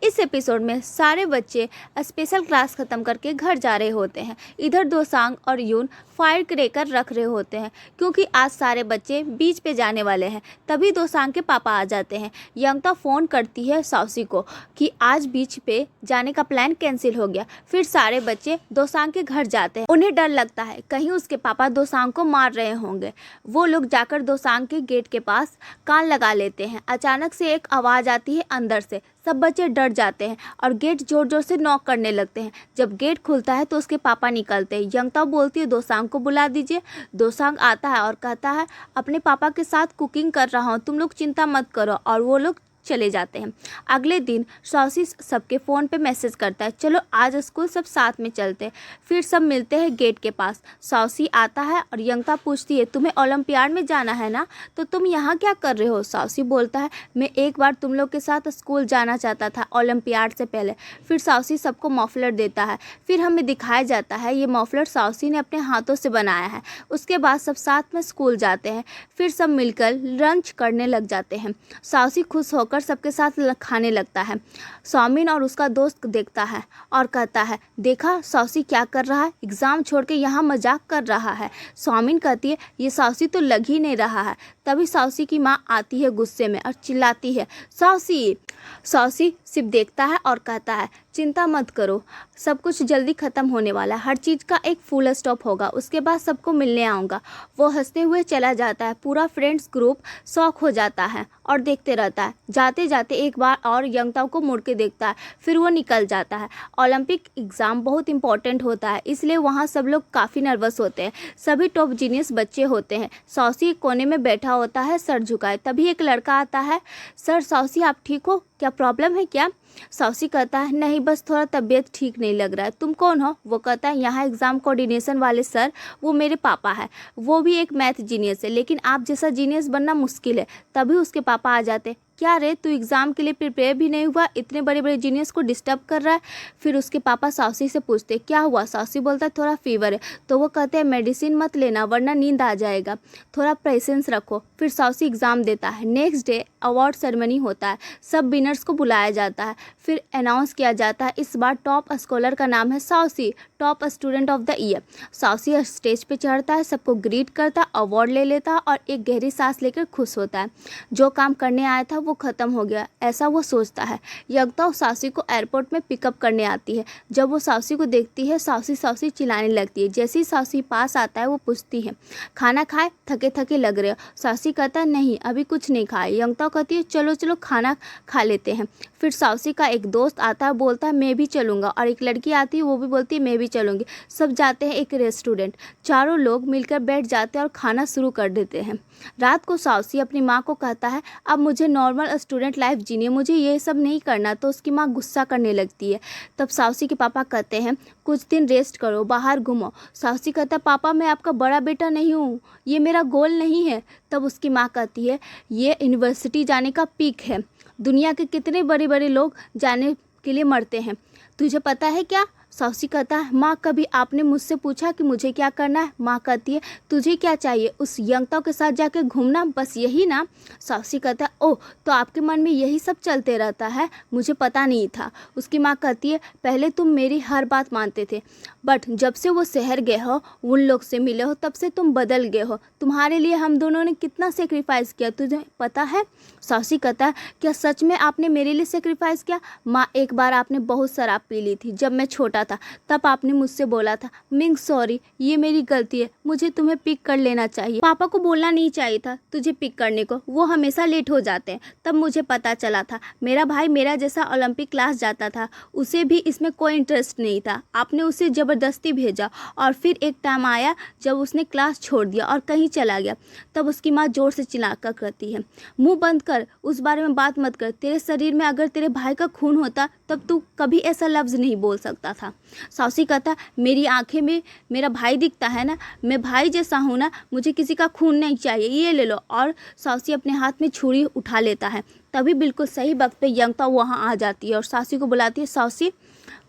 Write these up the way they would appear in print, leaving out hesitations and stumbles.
इस एपिसोड में सारे बच्चे स्पेशल क्लास ख़त्म करके घर जा रहे होते हैं। इधर दोसांग और यून फायर क्रैकर रख रहे होते हैं क्योंकि आज सारे बच्चे बीच पे जाने वाले हैं। तभी दोसांग के पापा आ जाते हैं। यंगता फ़ोन करती है साउसी को कि आज बीच पे जाने का प्लान कैंसिल हो गया। फिर सारे बच्चे दोसांग के घर जाते हैं। उन्हें डर लगता है कहीं उसके पापा दोसांग को मार रहे होंगे। वो लोग जाकर दोसांग के गेट के पास कान लगा लेते हैं। अचानक से एक आवाज़ आती है अंदर से। सब बच्चे डर जाते हैं और गेट जोर जोर से नॉक करने लगते हैं। जब गेट खुलता है तो उसके पापा निकलते हैं। यंगता बोलती है दोसांग को बुला दीजिए। दोसांग आता है और कहता है अपने पापा के साथ कुकिंग कर रहा हूँ, तुम लोग चिंता मत करो, और वो लोग चले जाते हैं। अगले दिन साउसी सबके फ़ोन पे मैसेज करता है, चलो आज स्कूल सब साथ में चलते हैं। फिर सब मिलते हैं गेट के पास। साउसी आता है और यंगता पूछती है तुम्हें ओलंपियाड में जाना है ना, तो तुम यहाँ क्या कर रहे हो। साउसी बोलता है मैं एक बार तुम लोग के साथ स्कूल जाना चाहता था ओलंपियाड से पहले। फिर साउसी सबको मफलर देता है। फिर हमें दिखाया जाता है ये मफलर साउसी ने अपने हाथों से बनाया है। उसके बाद सब साथ में स्कूल जाते हैं। फिर सब मिलकर लंच करने लग जाते हैं। साउसी खुश होकर सबके साथ खाने लगता है। सौमिन और उसका दोस्त देखता है और कहता है देखा साउसी क्या कर रहा है, एग्ज़ाम छोड़ के यहाँ मजाक कर रहा है। सौमिन कहती है ये साउसी तो लग ही नहीं रहा है। तभी साउसी की माँ आती है गुस्से में और चिल्लाती है साउसी। साउसी सिर्फ देखता है और कहता है चिंता मत करो, सब कुछ जल्दी ख़त्म होने वाला है, हर चीज़ का एक फुल स्टॉप होगा, उसके बाद सबको मिलने आऊँगा। वो हंसते हुए चला जाता है। पूरा फ्रेंड्स ग्रुप शॉक हो जाता है और देखते रहता है। जाते जाते एक बार और यंगता को मुड़ के देखता है, फिर वो निकल जाता है। ओलंपिक एग्ज़ाम बहुत इंपॉर्टेंट होता है, इसलिए वहाँ सब लोग काफ़ी नर्वस होते हैं। सभी टॉप जीनियस बच्चे होते हैं। साउसी एक कोने में बैठा होता है सर झुकाए। तभी एक लड़का आता है, सर साउसी आप ठीक हो, क्या प्रॉब्लम है क्या। साउसी कहता है नहीं, बस थोड़ा तबीयत ठीक नहीं लग रहा है। तुम कौन हो। वो कहता है यहाँ एग्ज़ाम कोऑर्डिनेशन वाले सर, वो मेरे पापा है। वो भी एक मैथ जीनियस है, लेकिन आप जैसा जीनियस बनना मुश्किल है। तभी उसके पापा आ जाते, क्या रे तू एग्ज़ाम के लिए प्रिपेयर भी नहीं हुआ, इतने बड़े बड़े जीनियस को डिस्टर्ब कर रहा है। फिर उसके पापा साउसी से पूछते क्या हुआ। साउसी बोलता है थोड़ा फीवर है। तो वो कहते हैं मेडिसिन मत लेना वरना नींद आ जाएगा, थोड़ा पेशेंस रखो। फिर साउसी एग्ज़ाम देता है। नेक्स्ट डे अवार्ड सेरेमनी होता है। सब विनर्स को बुलाया जाता है। फिर अनाउंस किया जाता है इस बार टॉप स्कॉलर का नाम है साउसी, top student of the year. साउसी स्टेज पे चढ़ता है, सबको ग्रीट करता है, अवार्ड ले लेता है और एक गहरी सांस लेकर खुश होता है। जो काम करने आया था वो ख़त्म हो गया, ऐसा वो सोचता है। यंगता साउसी को एयरपोर्ट में पिकअप करने आती है। जब वो साउसी को देखती है साउसी साउसी चिल्लाने लगती है। जैसे ही साउसी पास आता है वो पूछती है खाना खाए, थके थके लग रहे हो। साउसी कहता है नहीं अभी कुछ नहीं खाए। यंगता कहती है चलो चलो खाना खा लेते हैं। फिर साउसी का एक दोस्त आता है, बोलता है मैं भी चलूँगा, और एक लड़की आती है वो भी बोलती है मैं भी चलूँगी। सब जाते हैं एक रेस्टोरेंट। चारों लोग मिलकर बैठ जाते हैं और खाना शुरू कर देते हैं। रात को साउसी अपनी माँ को कहता है अब मुझे नॉर्मल स्टूडेंट लाइफ जीनी है, मुझे ये सब नहीं करना। तो उसकी माँ गुस्सा करने लगती है। तब साउसी के पापा कहते हैं कुछ दिन रेस्ट करो, बाहर घूमो। साउसी कहता है पापा मैं आपका बड़ा बेटा नहीं हूँ, ये मेरा गोल नहीं है। तब उसकी माँ कहती है ये यूनिवर्सिटी जाने का पीक है, दुनिया के कितने बड़े बड़े लोग जाने के लिए मरते हैं, तुझे पता है क्या। साउसी कहता है माँ कभी आपने मुझसे पूछा कि मुझे क्या करना है। माँ कहती है तुझे क्या चाहिए, उस यंगता के साथ जाके घूमना, बस यही ना। साउसी कहता है ओह तो आपके मन में यही सब चलते रहता है, मुझे पता नहीं था। उसकी माँ कहती है पहले तुम मेरी हर बात मानते थे, बट जब से वो शहर गए हो, उन लोग से मिले हो, तब से तुम बदल गए हो। तुम्हारे लिए हम दोनों ने कितना सेक्रीफाइस किया तुझे पता है। साउसी कहता है क्या सच में आपने मेरे लिए सेक्रीफाइस किया। माँ एक बार आपने बहुत शराब पी ली थी जब मैं छोटा था, तब आपने मुझसे बोला था मिंग सॉरी ये मेरी गलती है, मुझे तुम्हें पिक कर लेना चाहिए। पापा को बोलना नहीं चाहिए था तुझे पिक करने को, वो हमेशा लेट हो जाते हैं। तब मुझे पता चला था मेरा भाई मेरा जैसा ओलंपिक क्लास जाता था, उसे भी इसमें कोई इंटरेस्ट नहीं था, आपने उसे ज़बरदस्ती भेजा। और फिर एक टाइम आया जब उसने क्लास छोड़ दिया और कहीं चला गया। तब उसकी माँ जोर से चिल्लाकर कहती है मुँह बंद कर, उस बारे में बात मत कर। तेरे शरीर में अगर तेरे भाई का खून होता तब तू कभी ऐसा लफ्ज़ नहीं बोल सकता था। साउसी कहता मेरी आंखें में मेरा भाई दिखता है ना, मैं भाई जैसा हूँ ना, मुझे किसी का खून नहीं चाहिए, ये ले लो। और साउसी अपने हाथ में छुरी उठा लेता है। तभी बिल्कुल सही वक्त पे यंगता वहाँ आ जाती है और साउसी को बुलाती है साउसी।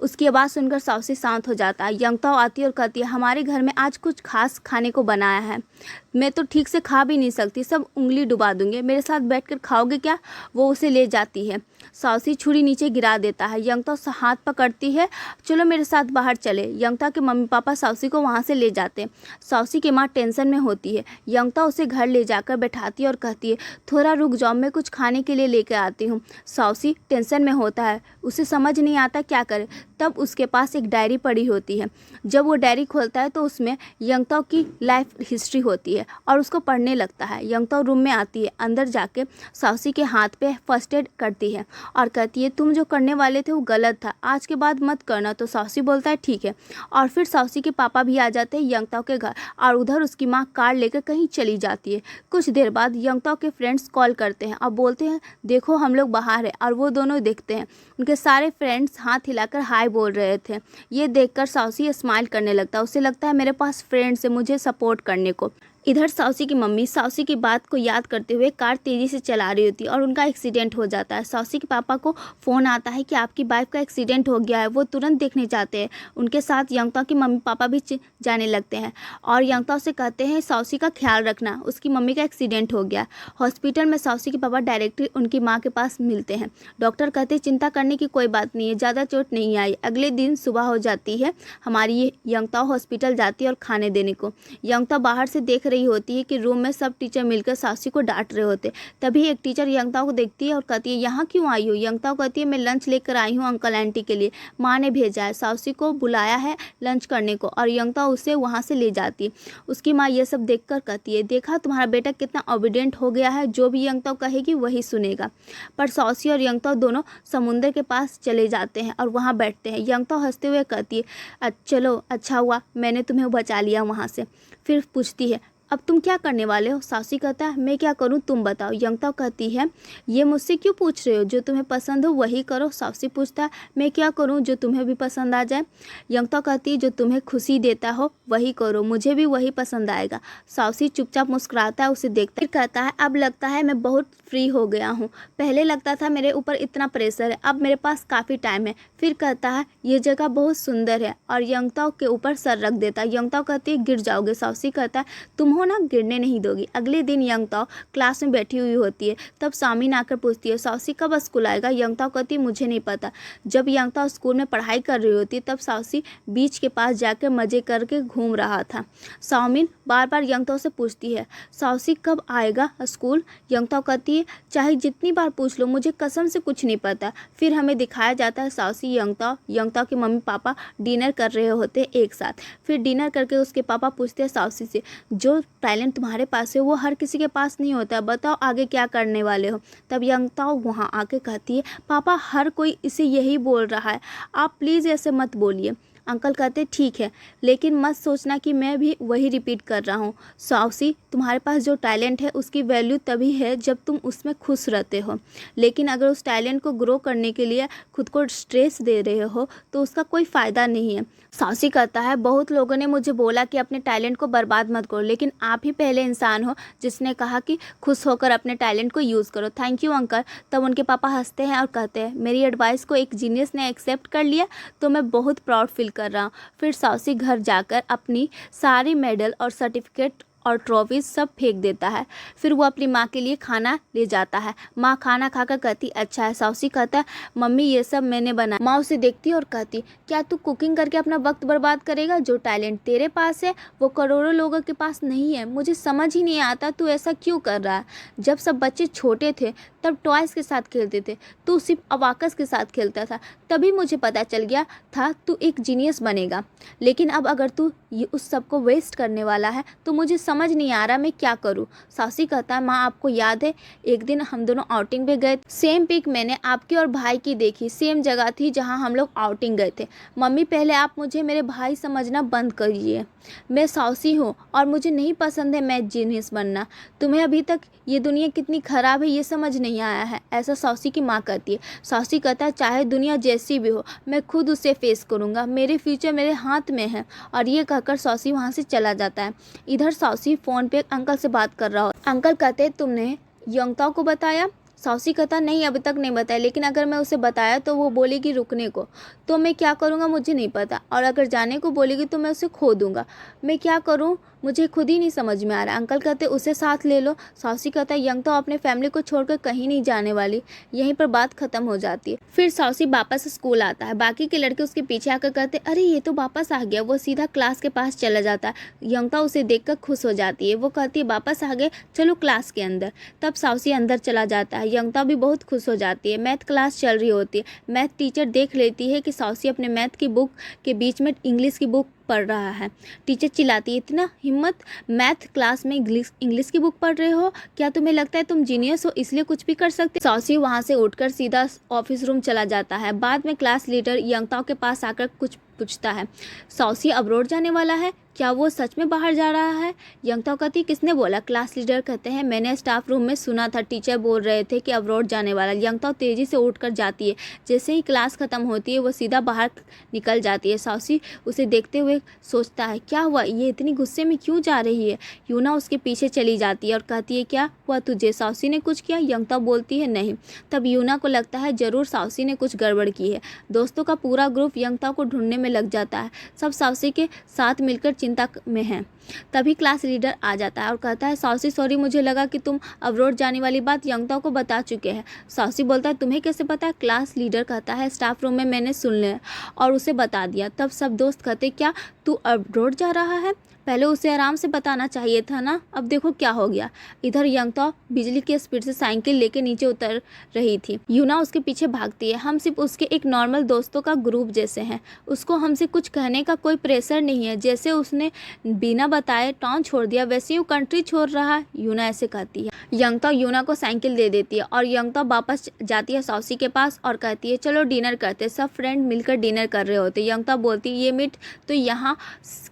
उसकी आवाज़ सुनकर साउसी शांत हो जाता है। यंगता आती है और कहती है हमारे घर में आज कुछ खास खाने को बनाया है, मैं तो ठीक से खा भी नहीं सकती, सब उंगली डुबा दूंगी, मेरे साथ बैठकर खाओगे क्या? वो उसे ले जाती है। साउसी छुरी नीचे गिरा देता है। यंगता हाथ पकड़ती है, चलो मेरे साथ बाहर चले। यंगता के मम्मी पापा साउसी को वहाँ से ले जाते हैं। साउसी की माँ टेंशन में होती है। यंगता उसे घर ले जाकर बैठाती है और कहती है थोड़ा रुक जाओ, मैं कुछ खाने के लिए लेकर आती हूँ। साउसी टेंशन में होता है, उसे समझ नहीं आता क्या करे। तब उसके पास एक डायरी पड़ी होती है। जब वो डायरी खोलता है तो उसमें यंगता की लाइफ हिस्ट्री होती है और उसको पढ़ने लगता है। यंगता रूम में आती है, अंदर जाके साउसी के हाथ पे फर्स्ट एड करती है और कहती है तुम जो करने वाले थे वो गलत था, आज के बाद मत करना। तो साउसी बोलता है ठीक है। और फिर साउसी के पापा भी आ जाते हैं यंगता के घर और उधर उसकी माँ कार लेकर कहीं चली जाती है। कुछ देर बाद यंगता के फ्रेंड्स कॉल करते हैं और बोलते हैं देखो हम लोग बाहर हैं, और वो दोनों देखते हैं उनके सारे फ्रेंड्स हाथ हिलाकर हाय बोल रहे थे। ये देखकर साउसी स्माइल करने लगता है, उसे लगता है मेरे पास फ्रेंड्स है मुझे सपोर्ट करने को। इधर साउसी की मम्मी साउसी की बात को याद करते हुए कार तेज़ी से चला रही होती है और उनका एक्सीडेंट हो जाता है। साउसी के पापा को फ़ोन आता है कि आपकी वाइफ का एक्सीडेंट हो गया है, वो तुरंत देखने जाते हैं। उनके साथ यंगता के मम्मी पापा भी जाने लगते हैं और यंगता से कहते हैं साउसी का ख्याल रखना, उसकी मम्मी का एक्सीडेंट हो गया। हॉस्पिटल में साउसी के पापा डायरेक्टली उनकी माँ के पास मिलते हैं। डॉक्टर कहते हैं चिंता करने की कोई बात नहीं है, ज़्यादा चोट नहीं आई। अगले दिन सुबह हो जाती है, हमारी यंगता हॉस्पिटल जाती है और खाने देने को। यंगता बाहर से देख रही होती है कि रूम में सब टीचर मिलकर साउसी को डांट रहे होते। तभी एक टीचर यंगता को देखती है और कहती है यहाँ क्यों आई हो? यंगता कहती है मैं लंच लेकर आई हूँ अंकल आंटी के लिए, माँ ने भेजा है, साउसी को बुलाया है लंच करने को। और यंगता उसे वहाँ से ले जाती है। उसकी माँ ये सब देखकर कहती है देखा तुम्हारा बेटा कितना ओबीडिएंट हो गया है, जो भी यंगता कहेगी वही सुनेगा। पर साउसी और यंगता दोनों समुद्र के पास चले जाते हैं और वहाँ बैठते हैं। यंगता हंसते हुए कहती है चलो अच्छा हुआ मैंने तुम्हें बचा लिया वहाँ से। फिर पूछती है अब तुम क्या करने वाले हो? साउसी कहता है मैं क्या करूं तुम बताओ। यंगता कहती है ये मुझसे क्यों पूछ रहे हो, जो तुम्हें पसंद हो वही करो। साउसी पूछता है मैं क्या करूं जो तुम्हें भी पसंद आ जाए। यंगता कहती है जो तुम्हें खुशी देता हो वही करो, मुझे भी वही पसंद आएगा। साउसी चुपचाप मुस्कुराता है, उसे देखता है, फिर कहता है अब लगता है मैं बहुत फ्री हो गया हूँ, पहले लगता था मेरे ऊपर इतना प्रेशर है, अब मेरे पास काफ़ी टाइम है। फिर कहता है ये जगह बहुत सुंदर है और यंगता के ऊपर सर रख देता है। यंगता कहती है गिर जाओगे। साउसी कहता है तुम हो ना, गिरने नहीं दोगी। अगले दिन यंगता क्लास में बैठी हुई होती है, तब सामिन आकर पूछती है साउसी कब स्कूल आएगा? यंगता कहती है मुझे नहीं पता। जब यंगता स्कूल में पढ़ाई कर रही होती तब साउसी बीच के पास जाकर मजे करके घूम रहा था। सामिन बार बार यंगता से पूछती है साउसी कब आएगा स्कूल? यंगता कहती है चाहे जितनी बार पूछ लो मुझे कसम से कुछ नहीं पता। फिर हमें दिखाया जाता है साउसी यंगता के मम्मी पापा डिनर कर रहे होते एक साथ। फिर डिनर करके उसके पापा पूछते हैं साउसी से जो टैलेंट तुम्हारे पास है वो हर किसी के पास नहीं होता, बताओ आगे क्या करने वाले हो। तब यंगता वहाँ आके कहती है पापा हर कोई इसे यही बोल रहा है, आप प्लीज़ ऐसे मत बोलिए। अंकल कहते ठीक है लेकिन मत सोचना कि मैं भी वही रिपीट कर रहा हूँ। साउसी तुम्हारे पास जो टैलेंट है उसकी वैल्यू तभी है जब तुम उसमें खुश रहते हो, लेकिन अगर उस टैलेंट को ग्रो करने के लिए खुद को स्ट्रेस दे रहे हो तो उसका कोई फ़ायदा नहीं है। साउसी कहता है बहुत लोगों ने मुझे बोला कि अपने टैलेंट को बर्बाद मत करो, लेकिन आप ही पहले इंसान हो जिसने कहा कि खुश होकर अपने टैलेंट को यूज़ करो। Thank you uncle. तब उनके पापा हंसते हैं और कहते हैं मेरी एडवाइस को एक जीनियस ने एक्सेप्ट कर लिया तो मैं बहुत प्राउड फील कर रहा हूँ। फिर साउसी घर जाकर अपनी सारी मेडल और सर्टिफिकेट और ट्रॉफीज सब फेंक देता है। फिर वो अपनी माँ के लिए खाना ले जाता है। माँ खाना खाकर कहती अच्छा है। साउसी कहता है मम्मी ये सब मैंने बनाया। माँ उसे देखती और कहती क्या तू कुकिंग करके अपना वक्त बर्बाद करेगा? जो टैलेंट तेरे पास है वो करोड़ों लोगों के पास नहीं है। मुझे समझ ही नहीं आता तू ऐसा क्यों कर रहा है। जब सब बच्चे छोटे थे तब टॉयज़ के साथ खेलते थे, तू सिर्फ अबाकस के साथ खेलता था, तभी मुझे पता चल गया था तू एक जीनियस बनेगा। लेकिन अब अगर तू ये उस सब को वेस्ट करने वाला है तो मुझे समझ नहीं आ रहा मैं क्या करूं। साउसी कहता है माँ आपको याद है एक दिन हम दोनों आउटिंग पे गए, सेम पिक मैंने आपकी और भाई की देखी, सेम जगह थी जहां हम लोग आउटिंग गए थे। मम्मी पहले आप मुझे मेरे भाई समझना बंद करिए, मैं साउसी हूँ और मुझे नहीं पसंद है मैं जीनियस बनना। तुम्हें अभी तक ये दुनिया कितनी ख़राब है ये समझ नहीं आया है, ऐसा साउसी की माँ कहती है। साउसी कहता है चाहे दुनिया जैसी भी हो मैं खुद उसे फेस करूँगा, मेरे फ्यूचर मेरे हाथ में है। और ये कहकर साउसी वहाँ से चला जाता है। इधर साउसी फ़ोन पे अंकल से बात कर रहा हो। अंकल कहते तुमने यंगता को बताया? साउसी कहता नहीं अभी तक नहीं बताया, लेकिन अगर मैं उसे बताया तो वो बोलेगी रुकने को, तो मैं क्या करूँगा मुझे नहीं पता, और अगर जाने को बोलेगी तो मैं उसे खो दूँगा। मैं क्या करूँ मुझे खुद ही नहीं समझ में आ रहा। अंकल कहते उसे साथ ले लो। साउसी कहता यंगताओ अपने फैमिली को छोड़कर कहीं नहीं जाने वाली। यहीं पर बात खत्म हो जाती है। फिर साउसी वापस स्कूल आता है। बाकी के लड़के उसके पीछे आकर कहते अरे ये तो वापस आ गया। वो सीधा क्लास के पास चला जाता है। यंगताओ उसे देखकर खुश हो जाती है। वो कहती है वापस आ गए, चलो क्लास के अंदर। तब साउसी अंदर चला जाता है। यंगताओ भी बहुत खुश हो जाती है। मैथ क्लास चल रही होती है। मैथ टीचर देख लेती है कि साउसी अपने मैथ की बुक के बीच में इंग्लिश की बुक पढ़ रहा है। टीचर चिल्लाती है इतना हिम्मत, मैथ क्लास में इंग्लिश की बुक पढ़ रहे हो? क्या तुम्हें लगता है तुम जीनियस हो इसलिए कुछ भी कर सकते? साउसी वहां से उठकर सीधा ऑफिस रूम चला जाता है। बाद में क्लास लीडर यंगताओ के पास आकर कुछ पूछता है। साउसी अब्रॉड जाने वाला है, क्या वो सच में बाहर जा रहा है? यंगताओ कहती किसने बोला? क्लास लीडर कहते हैं मैंने स्टाफ रूम में सुना था, टीचर बोल रहे थे कि अब्रॉड जाने वाला। यंगताओ तेजी से उठकर जाती है। जैसे ही क्लास खत्म होती है वो सीधा बाहर निकल जाती है। साउसी उसे देखते हुए सोचता है क्या हुआ, ये इतनी गुस्से में क्यों जा रही है? यूना उसके पीछे चली जाती है और कहती है क्या हुआ तुझे, साउसी ने कुछ किया? यंगताओ बोलती है नहीं। तब यूना को लगता है जरूर साउसी ने कुछ गड़बड़ की है। दोस्तों का पूरा ग्रुप यंगताओ को ढूंढने में लग जाता है। सब साउसी के साथ मिलकर चिंता में हैं। तभी क्लास लीडर आ जाता है और कहता है साउसी सॉरी, मुझे लगा कि तुम अब्रॉड जाने वाली बात यंगताओ को बता चुके हैं। साउसी बोलता है तुम्हें कैसे पता? क्लास लीडर कहता है स्टाफ रूम में मैंने सुन लिया और उसे बता दिया। तब सब दोस्त कहते क्या तू अब्रॉड जा रहा है? पहले उसे आराम से बताना चाहिए था ना, अब देखो क्या हो गया। इधर यंगताओ बिजली की स्पीड से साइकिल लेके नीचे उतर रही थी। यूना उसके पीछे भागती है। हम सिर्फ उसके एक नॉर्मल दोस्तों का ग्रुप जैसे हैं, उसको हमसे कुछ कहने का कोई प्रेशर नहीं है। जैसे उसने बिना बताए टाउन छोड़ दिया वैसे ही कंट्री छोड़ रहा है, यूना ऐसे कहती है। यंगताओ यूना को साइकिल दे देती है और यंगताओ वापस जाती है साउसी के पास और कहती है चलो डिनर करते। सब फ्रेंड मिलकर डिनर कर रहे होते। यंगताओ बोलती है ये मीट तो यहाँ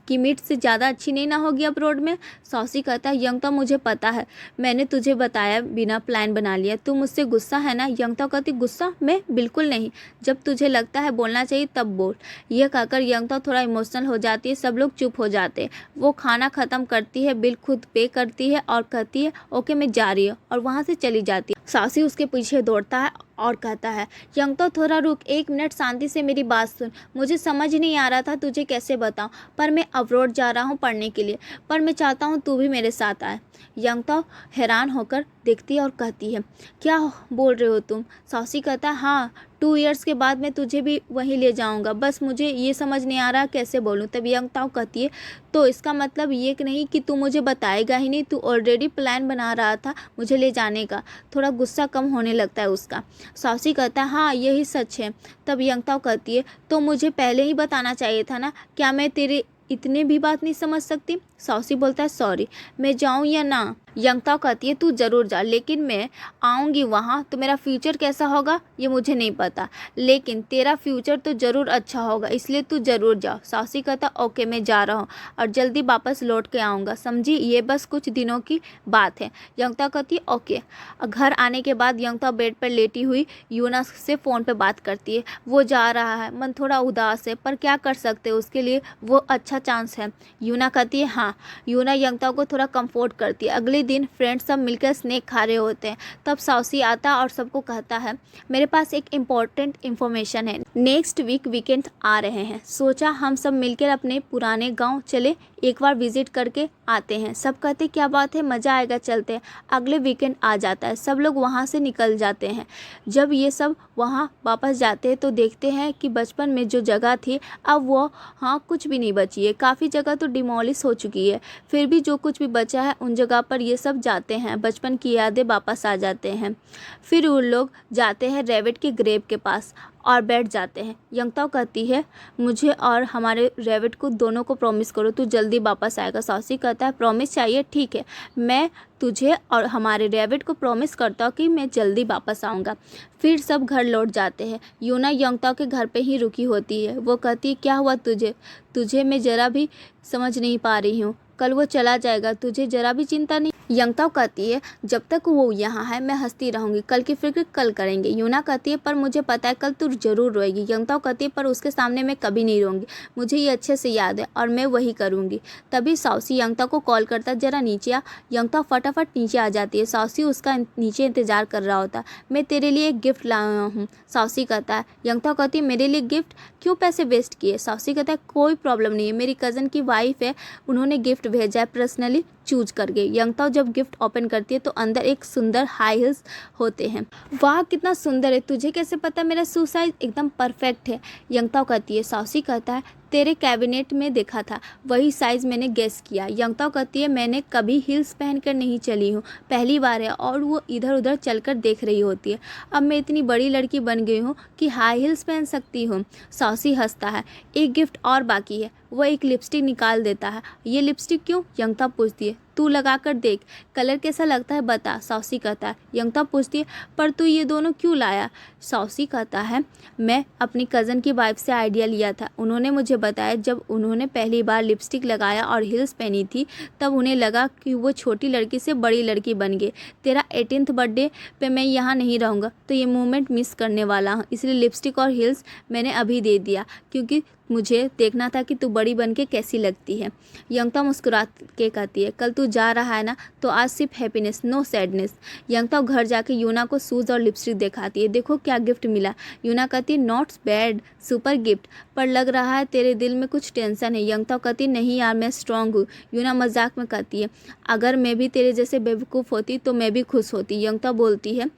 की मीट से ज़्यादा अच्छी नहीं ना होगी अब्रॉड में? साउसी कहता है यंगताओ मुझे पता है, मैंने तुझे बताया बिना प्लान बना लिया, तू मुझसे गुस्सा है ना? यंगताओ कहती गुस्सा? मैं बिल्कुल नहीं, जब तुझे लगता है बोलना चाहिए तब बोल। यह कहकर यंगताओ थोड़ा इमोशनल हो जाती है। सब लोग चुप हो जाते हैं। वो खाना ख़त्म करती है, बिल खुद पे करती है और कहती है ओके मैं जा रही हूँ, और वहाँ से चली जाती है। साउसी उसके पीछे दौड़ता है और कहता है यंगताओ थोड़ा रुक, 1 मिनट शांति से मेरी बात सुन। मुझे समझ नहीं आ रहा था तुझे कैसे बताऊं, पर मैं अब्रॉड जा रहा हूं पढ़ने के लिए, पर मैं चाहता हूं तू भी मेरे साथ आए। यंगताओ हैरान होकर देखती है और कहती है क्या बोल रहे हो तुम? साउसी कहता है हाँ, 2 इयर्स के बाद मैं तुझे भी वहीं ले जाऊंगा, बस मुझे ये समझ नहीं आ रहा कैसे बोलूं। तब यंगताओ कहती है तो इसका मतलब ये नहीं कि तू मुझे बताएगा ही नहीं, तू ऑलरेडी प्लान बना रहा था मुझे ले जाने का। थोड़ा गुस्सा कम होने लगता है उसका। साउसी कहता है हाँ यही सच है। तब यंगताओ कहती है तो मुझे पहले ही बताना चाहिए था ना, क्या मैं तेरे इतने भी बात नहीं समझ सकती? साउसी बोलता है सॉरी, मैं जाऊँ या ना? यंगताओ कहती है तू ज़रूर जा, लेकिन मैं आऊँगी वहाँ तो मेरा फ्यूचर कैसा होगा ये मुझे नहीं पता, लेकिन तेरा फ्यूचर तो ज़रूर अच्छा होगा, इसलिए तू ज़रूर जा। साउसी कहता ओके मैं जा रहा हूँ और जल्दी वापस लौट के आऊँगा, समझी? ये बस कुछ दिनों की बात है। यंगताओ कहती है ओके। घर आने के बाद यंगताओ बेड पर लेटी हुई यूना से फ़ोन पर बात करती है। वो जा रहा है, मन थोड़ा उदास है, पर क्या कर सकते हैं, उसके लिए वो अच्छा चांस है। यूना कहती है हाँ। यूना यंगताओ को थोड़ा कंफर्ट करती है। अगले दिन फ्रेंड्स सब मिलकर स्नैक खा रहे होते हैं। तब साउसी आता और सबको कहता है मेरे पास एक इम्पोर्टेंट इन्फॉर्मेशन है, नेक्स्ट वीकेंड आ रहे हैं, सोचा हम सब मिलकर अपने पुराने गांव चले, एक बार विजिट करके आते हैं। सब कहते क्या बात है, मज़ा आएगा, चलते हैं। अगले वीकेंड आ जाता है, सब लोग वहाँ से निकल जाते हैं। जब ये सब वहाँ वापस जाते हैं तो देखते हैं कि बचपन में जो जगह थी अब वो हाँ कुछ भी नहीं बची है, काफ़ी जगह तो डिमोलिश हो चुकी है। फिर भी जो कुछ भी बचा है उन जगह पर ये सब जाते हैं, बचपन की यादें वापस आ जाते हैं। फिर उन लोग जाते हैं रैबिट के ग्रेव के पास और बैठ जाते हैं। यंगताओ कहती है मुझे और हमारे रैबिट को दोनों को प्रॉमिस करो तू जल्दी वापस आएगा। साउसी कहता है प्रॉमिस चाहिए, ठीक है, मैं तुझे और हमारे रैबिट को प्रॉमिस करता हूँ कि मैं जल्दी वापस आऊँगा। फिर सब घर लौट जाते हैं। यूना यंगताओ के घर पे ही रुकी होती है। वो कहती है क्या हुआ तुझे मैं ज़रा भी समझ नहीं पा रही हूँ, कल वो चला जाएगा, तुझे ज़रा भी चिंता नहीं? यंगताओ कहती है जब तक वो यहाँ है मैं हंसती रहूंगी, कल की फिक्र कल करेंगे। यूना कहती है पर मुझे पता है कल तू जरूर रोएगी। यंगताओ कहती है पर उसके सामने मैं कभी नहीं रोऊंगी, मुझे ये अच्छे से याद है और मैं वही करूंगी। तभी साउसी यंगताओ को कॉल करता है जरा नीचे आ। यंगताओ फटाफट नीचे आ जाती है। साउसी उसका नीचे इंतजार कर रहा होता है। मैं तेरे लिए एक गिफ्ट लाया हूँ, साउसी कहता है। यंगताओ कहती है मेरे लिए गिफ्ट, क्यों पैसे वेस्ट किए? साउसी कहता है कोई प्रॉब्लम नहीं है, मेरी कज़न की वाइफ है, उन्होंने गिफ्ट भेजा है पर्सनली चूज करके। यंगताओ जब गिफ्ट ओपन करती है तो अंदर एक सुंदर हाई हिल्स होते हैं। वाह कितना सुंदर है, तुझे कैसे पता? मेरा शू साइज एकदम परफेक्ट है। यंगताओ कहती है। साउसी कहता है तेरे कैबिनेट में देखा था, वही साइज़ मैंने गेस किया। यंगताओ कहती है मैंने कभी हिल्स पहनकर नहीं चली हूँ, पहली बार है। और वो इधर उधर चलकर देख रही होती है। अब मैं इतनी बड़ी लड़की बन गई हूँ कि हाई हिल्स पहन सकती हूँ। साउसी हंसता है। एक गिफ्ट और बाकी है। वह एक लिपस्टिक निकाल देता है। ये लिपस्टिक क्यों? यंगताओ पूछती है। तू लगा कर देख, कलर कैसा लगता है बता, साउसी कहता है। यंगताओ पूछती है पर तू ये दोनों क्यों लाया? साउसी कहता है मैं अपनी कज़न की वाइफ से आइडिया लिया था, उन्होंने मुझे बताया जब उन्होंने पहली बार लिपस्टिक लगाया और हिल्स पहनी थी तब उन्हें लगा कि वो छोटी लड़की से बड़ी लड़की बन गई। तेरा 18th बर्थडे पे मैं यहाँ नहीं रहूँगा तो ये मोमेंट मिस करने वाला हूँ, इसलिए लिपस्टिक और हिल्स मैंने अभी दे दिया क्योंकि मुझे देखना था कि तू बड़ी बन के कैसी लगती है। यंगताओ मुस्कुरा के कहती है कल तू जा रहा है ना तो आज सिर्फ हैप्पीनेस नो सैडनेस। यंगताओ घर जाके यूना को शूज़ और लिपस्टिक दिखाती है। देखो क्या गिफ्ट मिला। यूना कहती है नॉट बैड, सुपर गिफ्ट, पर लग रहा है तेरे दिल में कुछ टेंशन है। यंगताओ कहती है नहीं यार मैं स्ट्रांग हूँ। यूना मजाक में कहती है अगर मैं भी तेरे जैसे बेवकूफ़ होती तो मैं भी खुश होती। यंगताओ बोलती है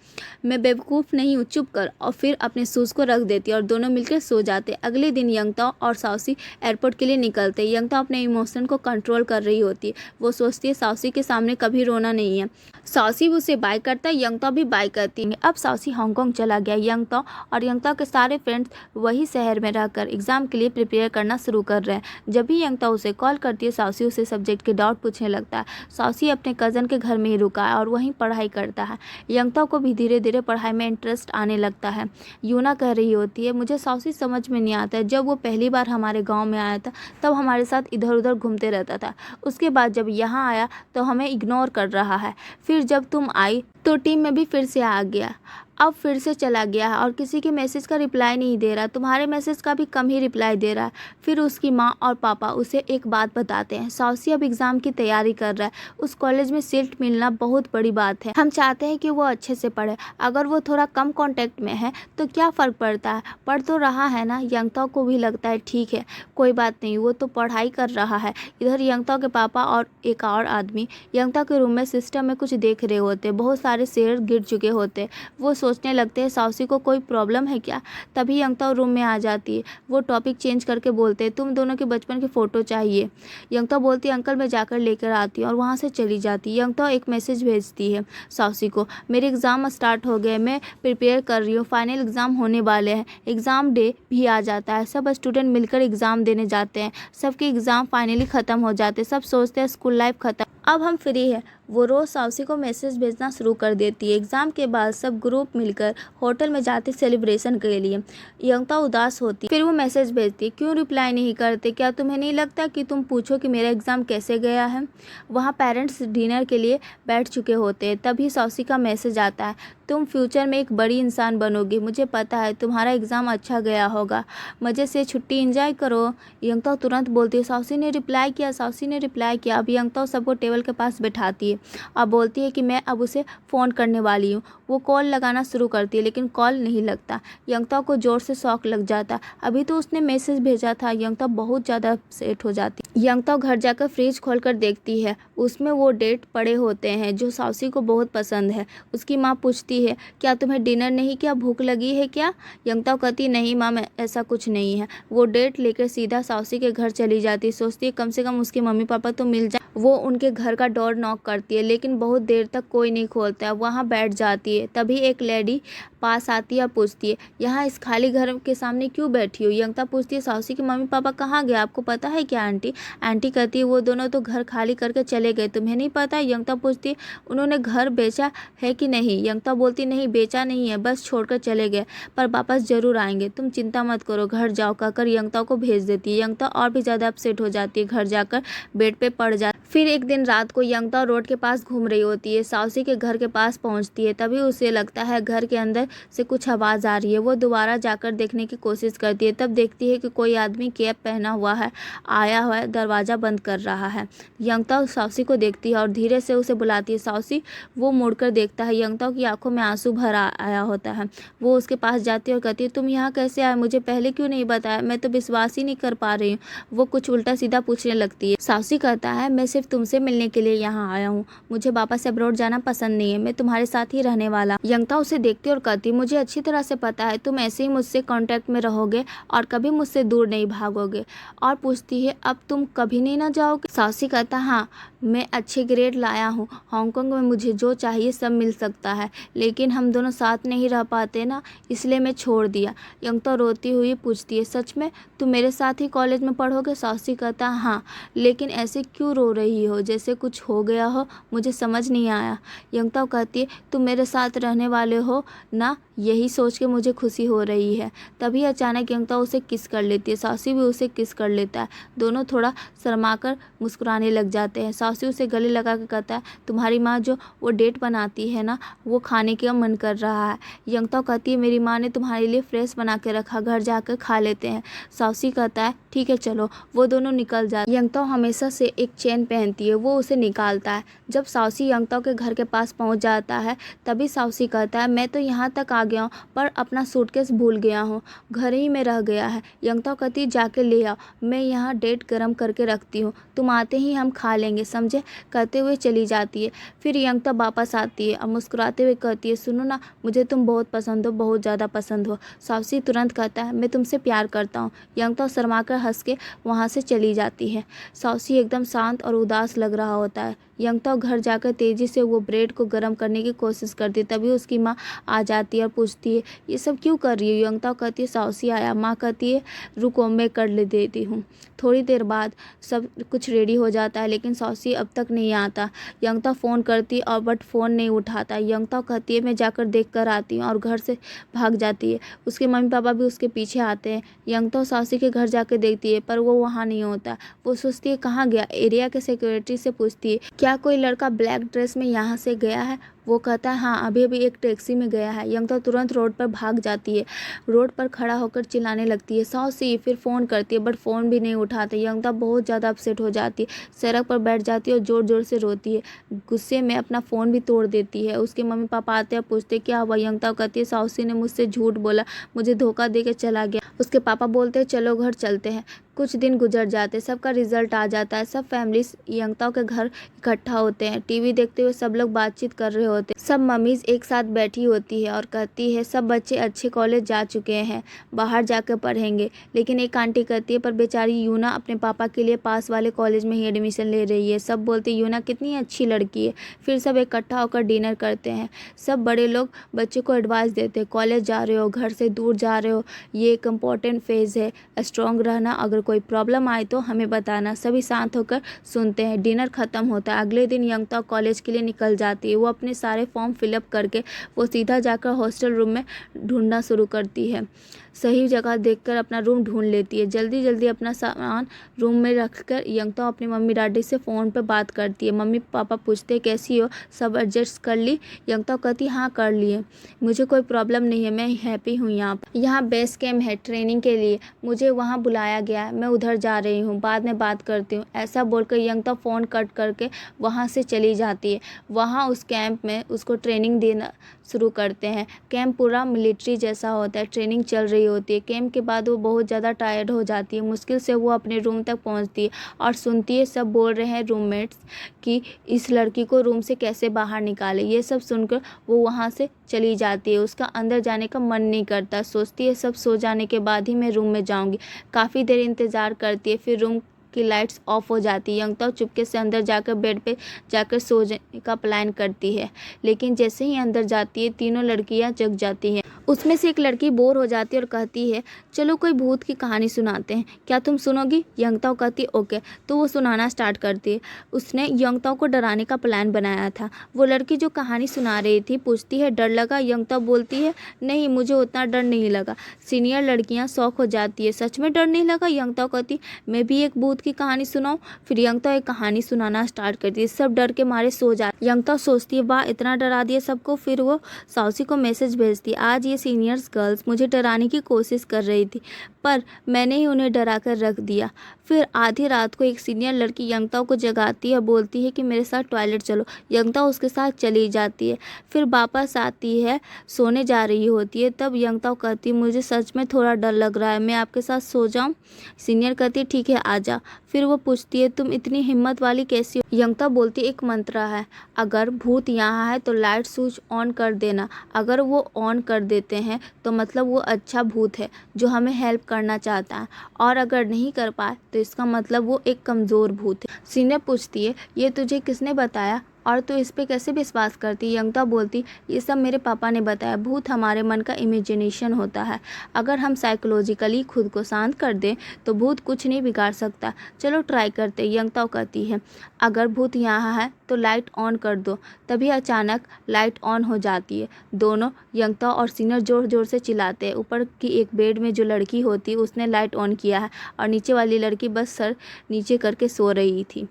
मैं बेवकूफ़ नहीं हूँ, चुप कर, और फिर अपने शूज़ को रख देती है और दोनों मिलकर सो जाते। अगले दिन यंगताओ और साउसी एयरपोर्ट के लिए निकलते। यंगताओ अपने इमोशन को कंट्रोल कर रही होती है। वो सोचती है साउसी के सामने कभी रोना नहीं है। साउसी उसे बाय करता है, यंगताओ भी बाय करती है। अब साउसी हांगकांग चला गया। यंगताओ और यंगताओ के सारे फ्रेंड्स वही शहर में रहकर एग्जाम के लिए प्रिपेयर करना शुरू कर रहे हैं। जब भी यंगताओ उसे कॉल करती है साउसी उसे सब्जेक्ट के डाउट पूछने लगता है। साउसी अपने कज़न के घर में ही रुका है और वहीं पढ़ाई करता है। यंगताओ को भी धीरे धीरे पढ़ाई में इंटरेस्ट आने लगता है। यूना कह रही होती है मुझे साउसी समझ में नहीं आता है, जब वो पहली बार हमारे गांव में आया था तब हमारे साथ इधर उधर घूमते रहता था, उसके बाद जब यहाँ आया तो हमें इग्नोर कर रहा है, फिर जब तुम आई तो टीम में भी फिर से आ गया, अब फिर से चला गया है और किसी के मैसेज का रिप्लाई नहीं दे रहा, तुम्हारे मैसेज का भी कम ही रिप्लाई दे रहा है। फिर उसकी माँ और पापा उसे एक बात बताते हैं, साउसी अब एग्ज़ाम की तैयारी कर रहा है, उस कॉलेज में सीट मिलना बहुत बड़ी बात है, हम चाहते हैं कि वो अच्छे से पढ़े, अगर वो थोड़ा कम कांटेक्ट में है तो क्या फ़र्क पड़ता है, पढ़ तो रहा है ना। यंगताओ को भी लगता है ठीक है कोई बात नहीं, वो तो पढ़ाई कर रहा है। इधर यंगताओ के पापा और एक और आदमी यंगताओ के रूम में सिस्टम में कुछ देख रहे होते, बहुत सारे शेयर गिर चुके होते, वो सोचने लगते हैं साउसी को कोई प्रॉब्लम है क्या। तभी यंगताओ रूम में आ जाती है। वो टॉपिक चेंज करके बोलते हैं तुम दोनों के बचपन की फ़ोटो चाहिए। यंगताओ बोलती है अंकल मैं जाकर लेकर आती हूँ और वहाँ से चली जाती है। यंगताओ एक मैसेज भेजती है साउसी को, मेरे एग्ज़ाम स्टार्ट हो गए, मैं प्रिपेयर कर रही हूँ, फाइनल एग्ज़ाम होने वाले हैं। एग्ज़ाम डे भी आ जाता है, सब स्टूडेंट मिलकर एग्ज़ाम देने जाते हैं, सबके एग्ज़ाम फाइनली ख़त्म हो जाते हैं, सब सोचते हैं स्कूल लाइफ ख़त्म, अब हम फ्री है। वो रोज़ साउसी को मैसेज भेजना शुरू कर देती है। एग्ज़ाम के बाद सब ग्रुप मिलकर होटल में जाते सेलिब्रेशन के लिए। यंगताओ उदास होती, फिर वो मैसेज भेजती क्यों रिप्लाई नहीं करते, क्या तुम्हें नहीं लगता कि तुम पूछो कि मेरा एग्ज़ाम कैसे गया है। वहाँ पेरेंट्स डिनर के लिए बैठ चुके होते हैं। तभी साउसी का मैसेज आता है, तुम फ्यूचर में एक बड़ी इंसान बनोगी, मुझे पता है तुम्हारा एग्ज़ाम अच्छा गया होगा, मज़े से छुट्टी एंजॉय करो। यंगताओ तुरंत बोलती है साउसी ने रिप्लाई किया, साउसी ने रिप्लाई किया। अब यंगताओ सबको टेबल के पास बैठाती है और बोलती है कि मैं अब उसे फ़ोन करने वाली हूँ। वो कॉल लगाना शुरू करती है लेकिन कॉल नहीं लगता। यंगताओ को ज़ोर से शॉक लग जाता, अभी तो उसने मैसेज भेजा था। यंगताओ बहुत ज़्यादा अपसेट हो जाती। यंगताओ घर जाकर फ्रिज खोलकर देखती है, उसमें वो डेट पड़े होते हैं जो साउसी को बहुत पसंद है। उसकी माँ पूछती है क्या तुम्हें डिनर नहीं किया, भूख लगी है क्या। यंगताओ कहती नहीं माँ ऐसा कुछ नहीं है। वो डेट लेकर सीधा साउसी के घर चली जाती, सोचती है कम से कम उसके मम्मी पापा तो मिल जाए। वो उनके घर का डोर नॉक करती है लेकिन बहुत देर तक कोई नहीं खोलता है, वहाँ बैठ जाती है। तभी एक लेडी पास आती है और पूछती है यहाँ इस खाली घर के सामने क्यों बैठी हो। यंगताओ पूछती है साउसी के मम्मी पापा कहाँ गए, आपको पता है क्या आंटी। आंटी कहती है वो दोनों तो घर खाली करके चले गए, तुम्हें नहीं पता। यंगताओ पूछती है उन्होंने घर बेचा है कि नहीं। यंगताओ बोलती नहीं बेचा नहीं है, बस छोड़कर चले गए, पर वापस जरूर आएंगे, तुम चिंता मत करो, घर जाओ कहकर यंगताओ को भेज देती है। यंगताओ और भी ज़्यादा अपसेट हो जाती है, घर जाकर बेड पे पड़ जाती। फिर एक दिन रात को यंगताओ रोड के पास घूम रही होती है। साउसी के घर के पास पहुंचती है। तभी उसे लगता है घर के अंदर से कुछ आवाज़ आ रही है। वो दोबारा जाकर देखने की कोशिश करती है। तब देखती है कि कोई आदमी कैप पहना हुआ है, आया हुआ है, दरवाज़ा बंद कर रहा है। यंगताओ साउसी को देखती है और धीरे से उसे बुलाती है। साउसी वो मुड़कर देखता है। यंगताओ की आंखों में आंसू भर आया होता है। वो उसके पास जाती है और कहती है, तुम यहाँ कैसे आए? मुझे पहले क्यों नहीं बताया? मैं तो विश्वास ही नहीं कर पा रही हूँ। वो कुछ उल्टा सीधा पूछने लगती है। साउसी कहता है, मैं सिर्फ तुमसे मिलने के लिए यहाँ आया हूँ। मुझे वापस अब्रॉड जाना पसंद नहीं है। मैं तुम्हारे साथ ही रहने वाला। यंगताओ उसे देखती और कहती, मुझे अच्छी तरह से पता है तुम ऐसे ही मुझसे कांटेक्ट में रहोगे और कभी मुझसे दूर नहीं भागोगे। और पूछती है, अब तुम कभी नहीं ना जाओगे? साउसी कहता, हाँ, मैं अच्छे ग्रेड लाया हूँ। हांगकांग में मुझे जो चाहिए सब मिल सकता है, लेकिन हम दोनों साथ नहीं रह पाते ना, इसलिए मैं छोड़ दिया। यंगताओ रोती हुई पूछती है, सच में तुम मेरे साथ ही कॉलेज में पढ़ोगे? साउसी कहता, हाँ, लेकिन ऐसे क्यों रो रही हो, जैसे कुछ हो गया हो? मुझे समझ नहीं आया। यंगताओ कहती है, तुम मेरे साथ रहने वाले हो ना, यही सोच के मुझे खुशी हो रही है। तभी अचानक यंगताओ उसे किस कर लेती है। साउसी भी उसे किस कर लेता है। दोनों थोड़ा शर्माकर मुस्कुराने लग जाते हैं। साउसी उसे गले लगा के कहता है, तुम्हारी माँ जो वो डेट बनाती है ना, वो खाने का मन कर रहा है। यंगताओ कहती है, मेरी माँ ने तुम्हारे लिए फ्रेश बना के रखा, घर जाकर खा लेते हैं। साउसी कहता है, ठीक है चलो। वो दोनों निकल जाते। यंगताओ हमेशा से एक चेन पहनती है, वो उसे निकालता है। जब साउसी यंगताओ के घर के पास पहुंच जाता है, तभी साउसी कहता है, मैं तो यहाँ तक आ गया हूँ, पर अपना सूटकेस भूल गया हूँ, घर ही में रह गया है। यंगताओ कहती है, जाके ले आओ, मैं यहाँ डेट गर्म करके रखती हूँ, तुम आते ही हम खा लेंगे, समझे? कहते हुए चली जाती है। फिर यंगताओ वापस आती है और मुस्कुराते हुए कहती है, सुनो ना, मुझे तुम बहुत पसंद हो, बहुत ज़्यादा पसंद हो। साउसी तुरंत कहता है, मैं तुमसे प्यार करता हूँ। यंगताओ शर्मा कर हंस के वहाँ से चली जाती है। साउसी एकदम शांत और उदास लग रहा होता है। यंगताओ घर जाकर तेजी से वो ब्रेड को गर्म करने की कोशिश करती है। तभी उसकी माँ आ जाती है और पूछती है, ये सब क्यों कर रही है? यंगताओ कहती है, साउसी आया। माँ कहती है, रुको, मैं कर ले देती हूँ। थोड़ी देर बाद सब कुछ रेडी हो जाता है, लेकिन साउसी अब तक नहीं आता। यंगताओ फ़ोन करती और बट फ़ोन नहीं उठाता। यंगताओ कहती है, मैं जाकर देख कर आती हूँ, और घर से भाग जाती है। उसके मम्मी पापा भी उसके पीछे आते हैं। यंगताओ साउसी के घर जाकर देखती है, पर वो वहाँ नहीं होता। वो सोचती है, कहाँ गया? एरिया के सेक्रेटरी से पूछती है, क्या कोई लड़का ब्लैक ड्रेस में यहाँ से गया है? वो कहता है, हाँ, अभी अभी एक टैक्सी में गया है। यंगताओ तुरंत रोड पर भाग जाती है। रोड पर खड़ा होकर चिल्लाने लगती है, साउसी। फिर फ़ोन करती है, बट फ़ोन भी नहीं उठाते। यंगताओ बहुत ज़्यादा अपसेट हो जाती है, सड़क पर बैठ जाती है और ज़ोर ज़ोर से रोती है। गुस्से में अपना फ़ोन भी तोड़ देती है। उसके मम्मी पापा आते हैं, पूछते क्या हुआ? यंगताओ कहती है, साउसी ने मुझसे झूठ बोला, मुझे धोखा दे के चला गया। उसके पापा बोलते हैं, चलो घर चलते हैं। कुछ दिन गुजर जाते, सबका रिजल्ट आ जाता है। सब फैमिलीज यंगताओ के घर इकट्ठा होते हैं। टीवी देखते हुए सब लोग बातचीत कर रहे होते हैं। सब मम्मीज एक साथ बैठी होती है और कहती है, सब बच्चे अच्छे कॉलेज जा चुके हैं, बाहर जाकर पढ़ेंगे। लेकिन एक आंटी कहती है, पर बेचारी यूना अपने पापा के लिए पास वाले कॉलेज में ही एडमिशन ले रही है। सब बोलते, यूना कितनी अच्छी लड़की है। फिर सब इकट्ठा होकर डिनर करते हैं। सब बड़े लोग बच्चे को एडवाइस देते हैं, कॉलेज जा रहे हो, घर से दूर जा रहे हो, ये एक इम्पॉर्टेंट फेज़ है, स्ट्रॉन्ग रहना, अगर कोई प्रॉब्लम आए तो हमें बताना। सभी शांत होकर सुनते हैं। डिनर खत्म होता है। अगले दिन यंगताओ कॉलेज के लिए निकल जाती है। वो अपने सारे फॉर्म फिलअप करके वो सीधा जाकर हॉस्टल रूम में ढूंढना शुरू करती है। सही जगह देखकर अपना रूम ढूंढ लेती है। जल्दी जल्दी अपना सामान रूम में रखकर यंगताओ अपनी मम्मी डैडी से फ़ोन पर बात करती है। मम्मी पापा पूछते हैं, कैसी हो, सब एडजस्ट कर ली? यंगताओ कहती है, हाँ कर लिए, मुझे कोई प्रॉब्लम नहीं है, मैं हैप्पी हूँ। यहाँ बेस कैम्प है ट्रेनिंग के लिए, मुझे वहाँ बुलाया गया है, मैं उधर जा रही हूँ, बाद में बात करती हूँ। ऐसा बोलकर यंगताओ फ़ोन कट करके वहाँ से चली जाती है। वहाँ उस कैंप में उसको ट्रेनिंग देना शुरू करते हैं। कैंप पूरा मिलिट्री जैसा होता है, ट्रेनिंग चल रही होती है। कैंप के बाद वो बहुत ज़्यादा टायर्ड हो जाती है। मुश्किल से वो अपने रूम तक पहुंचती है और सुनती है सब बोल रहे हैं रूममेट्स कि इस लड़की को रूम से कैसे बाहर निकाले। ये सब सुनकर वो वहाँ से चली जाती है। उसका अंदर जाने का मन नहीं करता, सोचती है सब सो जाने के बाद ही मैं रूम में जाऊँगी। काफ़ी देर इंतज़ार करती है, फिर रूम की लाइट्स ऑफ हो जाती है। यंगताओ चुपके से अंदर जाकर बेड पे जाकर सोने का प्लान करती है, लेकिन जैसे ही अंदर जाती है तीनों लड़कियां जग जाती हैं। उसमें से एक लड़की बोर हो जाती है और कहती है चलो कोई भूत की कहानी सुनाते हैं, क्या तुम सुनोगी? यंगताओ कहती है ओके। तो वो सुनाना स्टार्ट करती है। उसने यंगताओ को डराने का प्लान बनाया था। वो लड़की जो कहानी सुना रही थी पूछती है डर लगा? यंगताओ बोलती है नहीं, मुझे उतना डर नहीं लगा। सीनियर लड़कियां शौक हो जाती है, सच में डर नहीं लगा? यंगताओ कहती मैं भी एक भूत की कहानी सुनाऊं? फिर यंगताओ एक कहानी सुनाना स्टार्ट करती है। सब डर के मारे सो जाते। यंगताओ सोचती है वाह, इतना डरा दिया सबको। फिर वो साउसी को मैसेज भेजती है आज ये सीनियर्स गर्ल्स मुझे डराने की कोशिश कर रही थी, पर मैंने ही उन्हें डरा कर रख दिया। फिर आधी रात को एक सीनियर लड़की यंगताओ को जगाती है और बोलती है कि मेरे साथ टॉयलेट चलो। यंगताओ उसके साथ चली जाती है। फिर वापस आती है, सोने जा रही होती है। तब यंगताओ कहती है मुझे सच में थोड़ा डर लग रहा है, मैं आपके साथ सो जाऊं? सीनियर कहती है ठीक है आ जा। फिर वो पूछती है तुम इतनी हिम्मत वाली कैसी हो? यंगताओ बोलती है एक मंत्र है, अगर भूत यहाँ है तो लाइट स्विच ऑन कर देना। अगर वो ऑन कर देते हैं तो मतलब वो अच्छा भूत है जो हमें हेल्प करना चाहता है, और अगर नहीं कर पाए तो इसका मतलब वो एक कमज़ोर भूत है। सीनियर पूछती है ये तुझे किसने बताया और तू इस पे कैसे विश्वास करती? यंगताओ बोलती ये सब मेरे पापा ने बताया। भूत हमारे मन का इमेजिनेशन होता है, अगर हम साइकोलॉजिकली खुद को शांत कर दें तो भूत कुछ नहीं बिगाड़ सकता। चलो ट्राई करते। यंगताओ कहती है अगर भूत यहाँ है तो लाइट ऑन कर दो। तभी अचानक लाइट ऑन हो जाती है। दोनों यंगताओ और सीनियर जोर जोर से चिल्लाते हैं। ऊपर की एक बेड में जो लड़की होती है उसने लाइट ऑन किया है और नीचे वाली लड़की बस सर नीचे करके सो रही थी।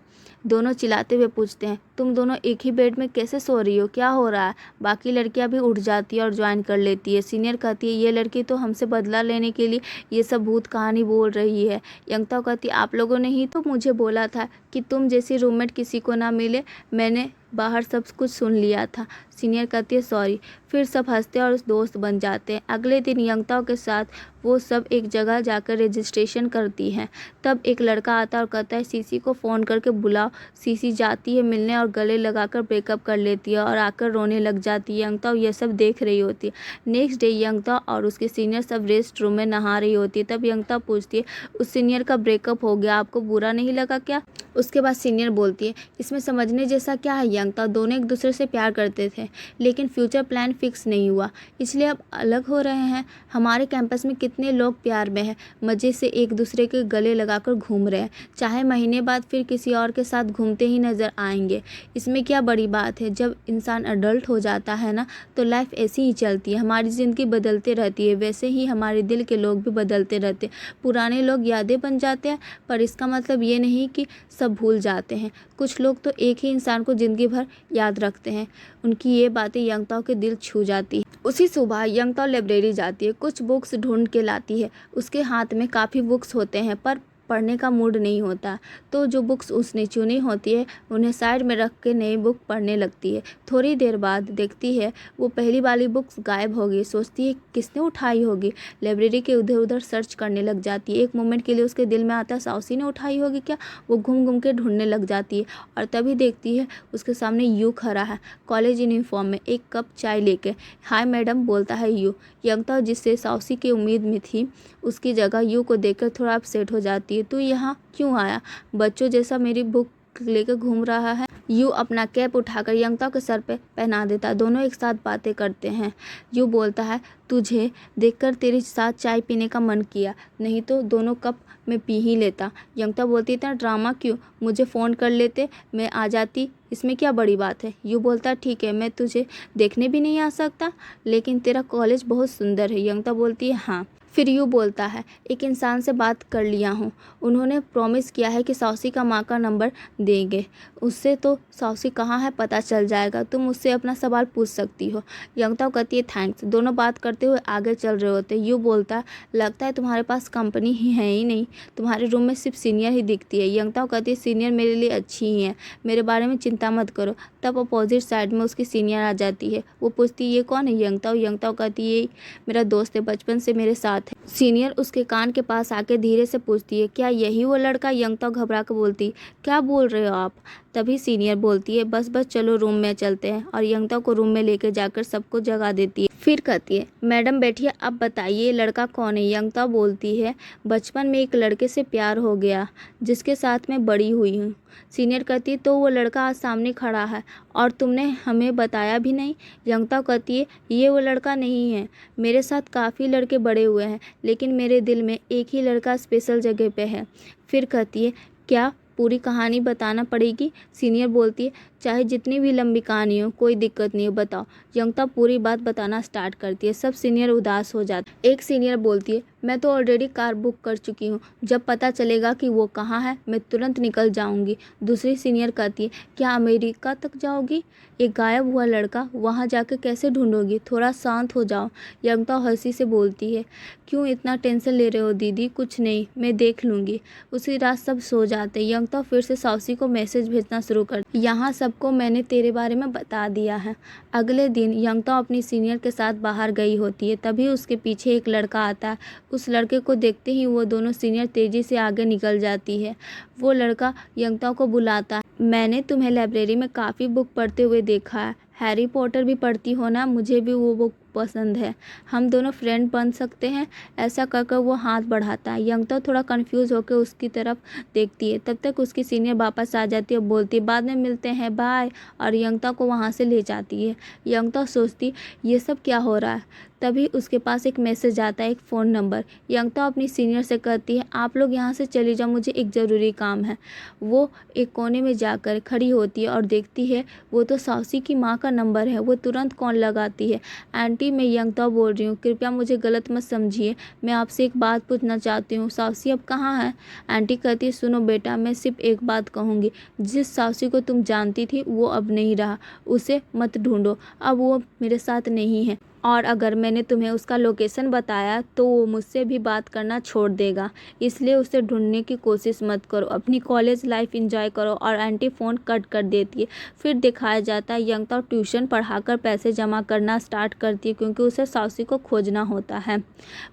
दोनों चिल्लाते हुए पूछते हैं तुम दोनों एक ही बेड में कैसे सो रही हो, क्या हो रहा है? बाकी लड़कियां भी उठ जाती है और ज्वाइन कर लेती है। सीनियर कहती है ये लड़की तो हमसे बदला लेने के लिए ये सब भूत कहानी बोल रही है। यंगताओ कहती है आप लोगों ने ही तो मुझे बोला था कि तुम जैसी रूममेट किसी को ना मिले, मैंने बाहर सब कुछ सुन लिया था। सीनियर कहती है सॉरी। फिर सब हंसते और दोस्त बन जाते हैं। अगले दिन यंगताओ के साथ वो सब एक जगह जाकर रजिस्ट्रेशन करती हैं। तब एक लड़का आता है और कहता है सीसी को फ़ोन करके बुलाओ। सीसी जाती है मिलने और गले लगाकर ब्रेकअप कर लेती है और आकर रोने लग जाती है। यंगताओ ये सब देख रही होती है। नेक्स्ट डे यंगताओ और उसके सीनियर सब रेस्ट रूम में नहा रही होती है। तब यंगताओ पूछती है उस सीनियर का ब्रेकअप हो गया, आपको बुरा नहीं लगा क्या? उसके बाद सीनियर बोलती है इसमें समझने जैसा क्या है यंगताओ, दोनों एक दूसरे से प्यार करते थे लेकिन फ्यूचर प्लान फिक्स नहीं हुआ इसलिए अब अलग हो रहे हैं। हमारे कैंपस में कितने लोग प्यार में हैं, मज़े से एक दूसरे के गले लगाकर घूम रहे हैं, चाहे महीने बाद फिर किसी और के साथ घूमते ही नज़र आएंगे। इसमें क्या बड़ी बात है? जब इंसान अडल्ट हो जाता है ना तो लाइफ ऐसी ही चलती है। हमारी ज़िंदगी बदलते रहती है, वैसे ही हमारे दिल के लोग भी बदलते रहते हैं। पुराने लोग यादें बन जाते हैं पर इसका मतलब ये नहीं कि सब भूल जाते हैं। कुछ लोग तो एक ही इंसान को ज़िंदगी भर याद रखते हैं। उनकी ये बातें यंगताओ के दिल छू जाती है। उसी सुबह यंगताओ लाइब्रेरी जाती है, कुछ बुक्स ढूंढ के लाती है। उसके हाथ में काफ़ी बुक्स होते हैं पर पढ़ने का मूड नहीं होता, तो जो बुक्स उसने चुनी होती है उन्हें साइड में रख के नई बुक पढ़ने लगती है। थोड़ी देर बाद देखती है वो पहली वाली बुक्स गायब हो गई। सोचती है किसने उठाई होगी। लाइब्रेरी के उधर उधर सर्च करने लग जाती है। एक मोमेंट के लिए उसके दिल में आता है साउसी ने उठाई होगी क्या। वो घूम घूम के ढूंढने लग जाती है और तभी देखती है उसके सामने यू खड़ा है, कॉलेज यूनिफॉर्म में, एक कप चाय लेके। हाय मैडम बोलता है यू। यंगताओ जिससे साउसी की उम्मीद में थी उसकी जगह यू को देखकर थोड़ा अपसेट हो जाती है। तू यहाँ क्यों आया? बच्चों जैसा मेरी बुक लेकर घूम रहा है। यू अपना कैप उठाकर यंगताओ के सर पे पहना देता। दोनों एक साथ बातें करते हैं। यू बोलता है तुझे देखकर तेरे साथ चाय पीने का मन किया, नहीं तो दोनों कप में पी ही लेता। यंगताओ बोलती इतना ड्रामा क्यों, मुझे फ़ोन कर लेते, मैं आ जाती, इसमें क्या बड़ी बात है। यू बोलता ठीक है मैं तुझे देखने भी नहीं आ सकता, लेकिन तेरा कॉलेज बहुत सुंदर है। यंगताओ बोलती है हाँ। फिर यू बोलता है एक इंसान से बात कर लिया हूँ, उन्होंने प्रॉमिस किया है कि साउसी का माँ का नंबर देंगे, उससे तो साउसी कहाँ है पता चल जाएगा, तुम उससे अपना सवाल पूछ सकती हो। यंगताओ कहती है थैंक्स। दोनों बात करते हुए आगे चल रहे होते। यू बोलता है लगता है तुम्हारे पास कंपनी ही है ही नहीं, तुम्हारे रूम में सिर्फ सीनियर ही दिखती है। यंगताओ कहती है सीनियर मेरे लिए अच्छी ही है, मेरे बारे में चिंता मत करो। तब अपोजिट साइड में उसकी सीनियर आ जाती है। वो पूछती है ये कौन है यंगताओ कहती है ये मेरा दोस्त है, बचपन से मेरे साथ है। सीनियर उसके कान के पास आके धीरे से पूछती है क्या यही वो लड़का? यंगताओ घबरा कर बोलती क्या बोल रहे हो आप? तभी सीनियर बोलती है बस चलो रूम में चलते हैं, और यंगताओ को रूम में लेके जाकर सबको जगा देती है। फिर कहती है, मैडम बैठिए, अब बताइए ये लड़का कौन है। यंगता बोलती है, बचपन में एक लड़के से प्यार हो गया जिसके साथ मैं बड़ी हुई हूँ। सीनियर कहती है, तो वो लड़का आज सामने खड़ा है और तुमने हमें बताया भी नहीं। यंगता कहती है, ये वो लड़का नहीं है, मेरे साथ काफ़ी लड़के बड़े हुए हैं लेकिन मेरे दिल में एक ही लड़का स्पेशल जगह पे है। फिर कहती है, क्या पूरी कहानी बताना पड़ेगी। सीनियर बोलती है, चाहे जितनी भी लंबी कहानी हो, कोई दिक्कत नहीं हो, बताओ। यंगता पूरी बात बताना स्टार्ट करती है। सब सीनियर उदास हो जाते। एक सीनियर बोलती है, मैं तो ऑलरेडी कार बुक कर चुकी हूँ, जब पता चलेगा कि वो कहाँ है मैं तुरंत निकल जाऊँगी। दूसरी सीनियर कहती है, क्या अमेरिका तक जाओगी? एक गायब हुआ लड़का, वहाँ जाकर कैसे ढूंढोगी? थोड़ा शांत हो जाओ। यंगता हंसी से बोलती है, क्यों इतना टेंशन ले रहे हो दीदी? कुछ नहीं, मैं देख लूँगी। उसी रात सब सो जाते। यंगता फिर से साउसी को मैसेज भेजना शुरू कर, यहाँ सबको मैंने तेरे बारे में बता दिया है। अगले दिन यंगता अपनी सीनियर के साथ बाहर गई होती है, तभी उसके पीछे एक लड़का आता है। उस लड़के को देखते ही वो दोनों सीनियर तेजी से आगे निकल जाती है। वो लड़का यंगता को बुलाता है, मैंने तुम्हें लाइब्रेरी में काफ़ी बुक पढ़ते हुए देखा है, हैरी पॉटर भी पढ़ती हो ना? मुझे भी वो बुक पसंद है, हम दोनों फ्रेंड बन सकते हैं। ऐसा कहकर वो हाथ बढ़ाता है। यंगता थोड़ा कंफ्यूज होकर उसकी तरफ देखती है। तब तक उसकी सीनियर वापस आ जाती है और बोलती है, बाद में मिलते हैं, बाय, और यंगता को वहाँ से ले जाती है। यंगता सोचती, ये सब क्या हो रहा है। तभी उसके पास एक मैसेज आता है, एक फ़ोन नंबर। यंगता अपनी सीनियर से कहती है, आप लोग यहाँ से चली जाओ, मुझे एक ज़रूरी काम है। वो एक कोने में जाकर खड़ी होती है और देखती है वो तो साउसी की माँ का नंबर है। वो तुरंत कॉल लगाती है, आंटी मैं यंगता बोल रही हूँ, कृपया मुझे गलत मत समझिए, मैं आपसे एक बात पूछना चाहती हूँ। साउसी अब कहाँ है? आंटी कहती है, सुनो बेटा, मैं सिर्फ एक बात कहूँगी, जिस साउसी को तुम जानती थी वो अब नहीं रहा, उसे मत ढूंढो, अब वो मेरे साथ नहीं है, और अगर मैंने तुम्हें उसका लोकेशन बताया तो वो मुझसे भी बात करना छोड़ देगा, इसलिए उसे ढूंढने की कोशिश मत करो, अपनी कॉलेज लाइफ एंजॉय करो। और आंटी फ़ोन कट कर देती है। फिर दिखाया जाता है यंगता ट्यूशन पढ़ाकर पैसे जमा करना स्टार्ट करती है क्योंकि उसे साउसी को खोजना होता है।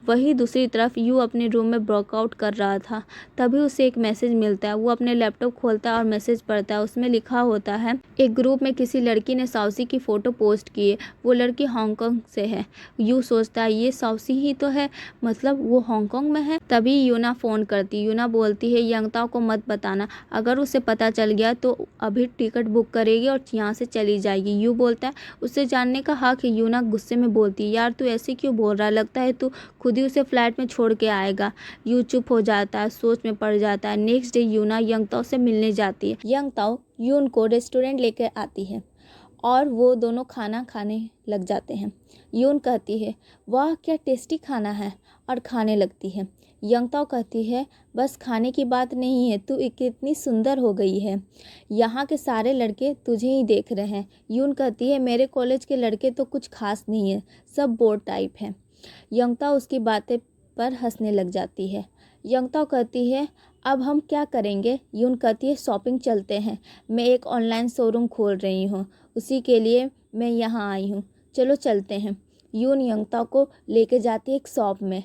वहीं दूसरी तरफ यू अपने रूम में वर्कआउट कर रहा था, तभी उसे एक मैसेज मिलता है। वो अपने लैपटॉप खोलता है और मैसेज पढ़ता है। उसमें लिखा होता है, एक ग्रुप में किसी लड़की ने साउसी की फ़ोटो पोस्ट की है, वो लड़की हांगकांग से है। यू सोचता है, ये साउसी ही तो है, मतलब वो हांगकांग में है। तभी यूना फ़ोन करती। यूना बोलती है, यंगता को मत बताना, अगर उसे पता चल गया तो अभी टिकट बुक करेगी और यहाँ से चली जाएगी। यू बोलता है, उसे जानने का हक है। यूना गुस्से में बोलती है, यार तू ऐसे क्यों बोल रहा है, लगता है तू खुद ही उसे फ्लैट में छोड़ के आएगा। यू चुप हो जाता है, सोच में पड़ जाता है। नेक्स्ट डे यूना यंगताओ से मिलने जाती है। यंगताओ यून को रेस्टोरेंट लेकर आती है और वो दोनों खाना खाने लग जाते हैं। यून कहती है, वाह क्या टेस्टी खाना है, और खाने लगती है। यंगताओ कहती है, बस खाने की बात नहीं है, तू कितनी सुंदर हो गई है, यहाँ के सारे लड़के तुझे ही देख रहे हैं। यून कहती है, मेरे कॉलेज के लड़के तो कुछ खास नहीं है, सब बोर टाइप हैं। यंगताओ उसकी बातें पर हंसने लग जाती है। यंगताओ कहती है, अब हम क्या करेंगे? यून कहती है, शॉपिंग चलते हैं, मैं एक ऑनलाइन शोरूम खोल रही हूँ, उसी के लिए मैं यहाँ आई हूँ, चलो चलते हैं। यून यंगता को लेके जाती है एक शॉप में।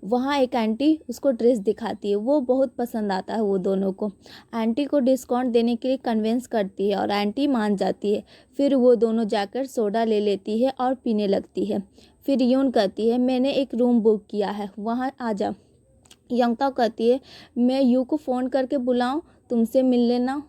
वहाँ एक आंटी उसको ड्रेस दिखाती है, वो बहुत पसंद आता है वो दोनों को। आंटी को डिस्काउंट देने के लिए कन्विंस करती है और आंटी मान जाती है। फिर वो दोनों जाकर सोडा ले लेती है और पीने लगती है। फिर यून कहती है, मैंने एक रूम बुक किया है, वहाँ आ जा। यंगता कहती है, मैं यू को फ़ोन करके बुलाऊं, तुमसे मिल लेना।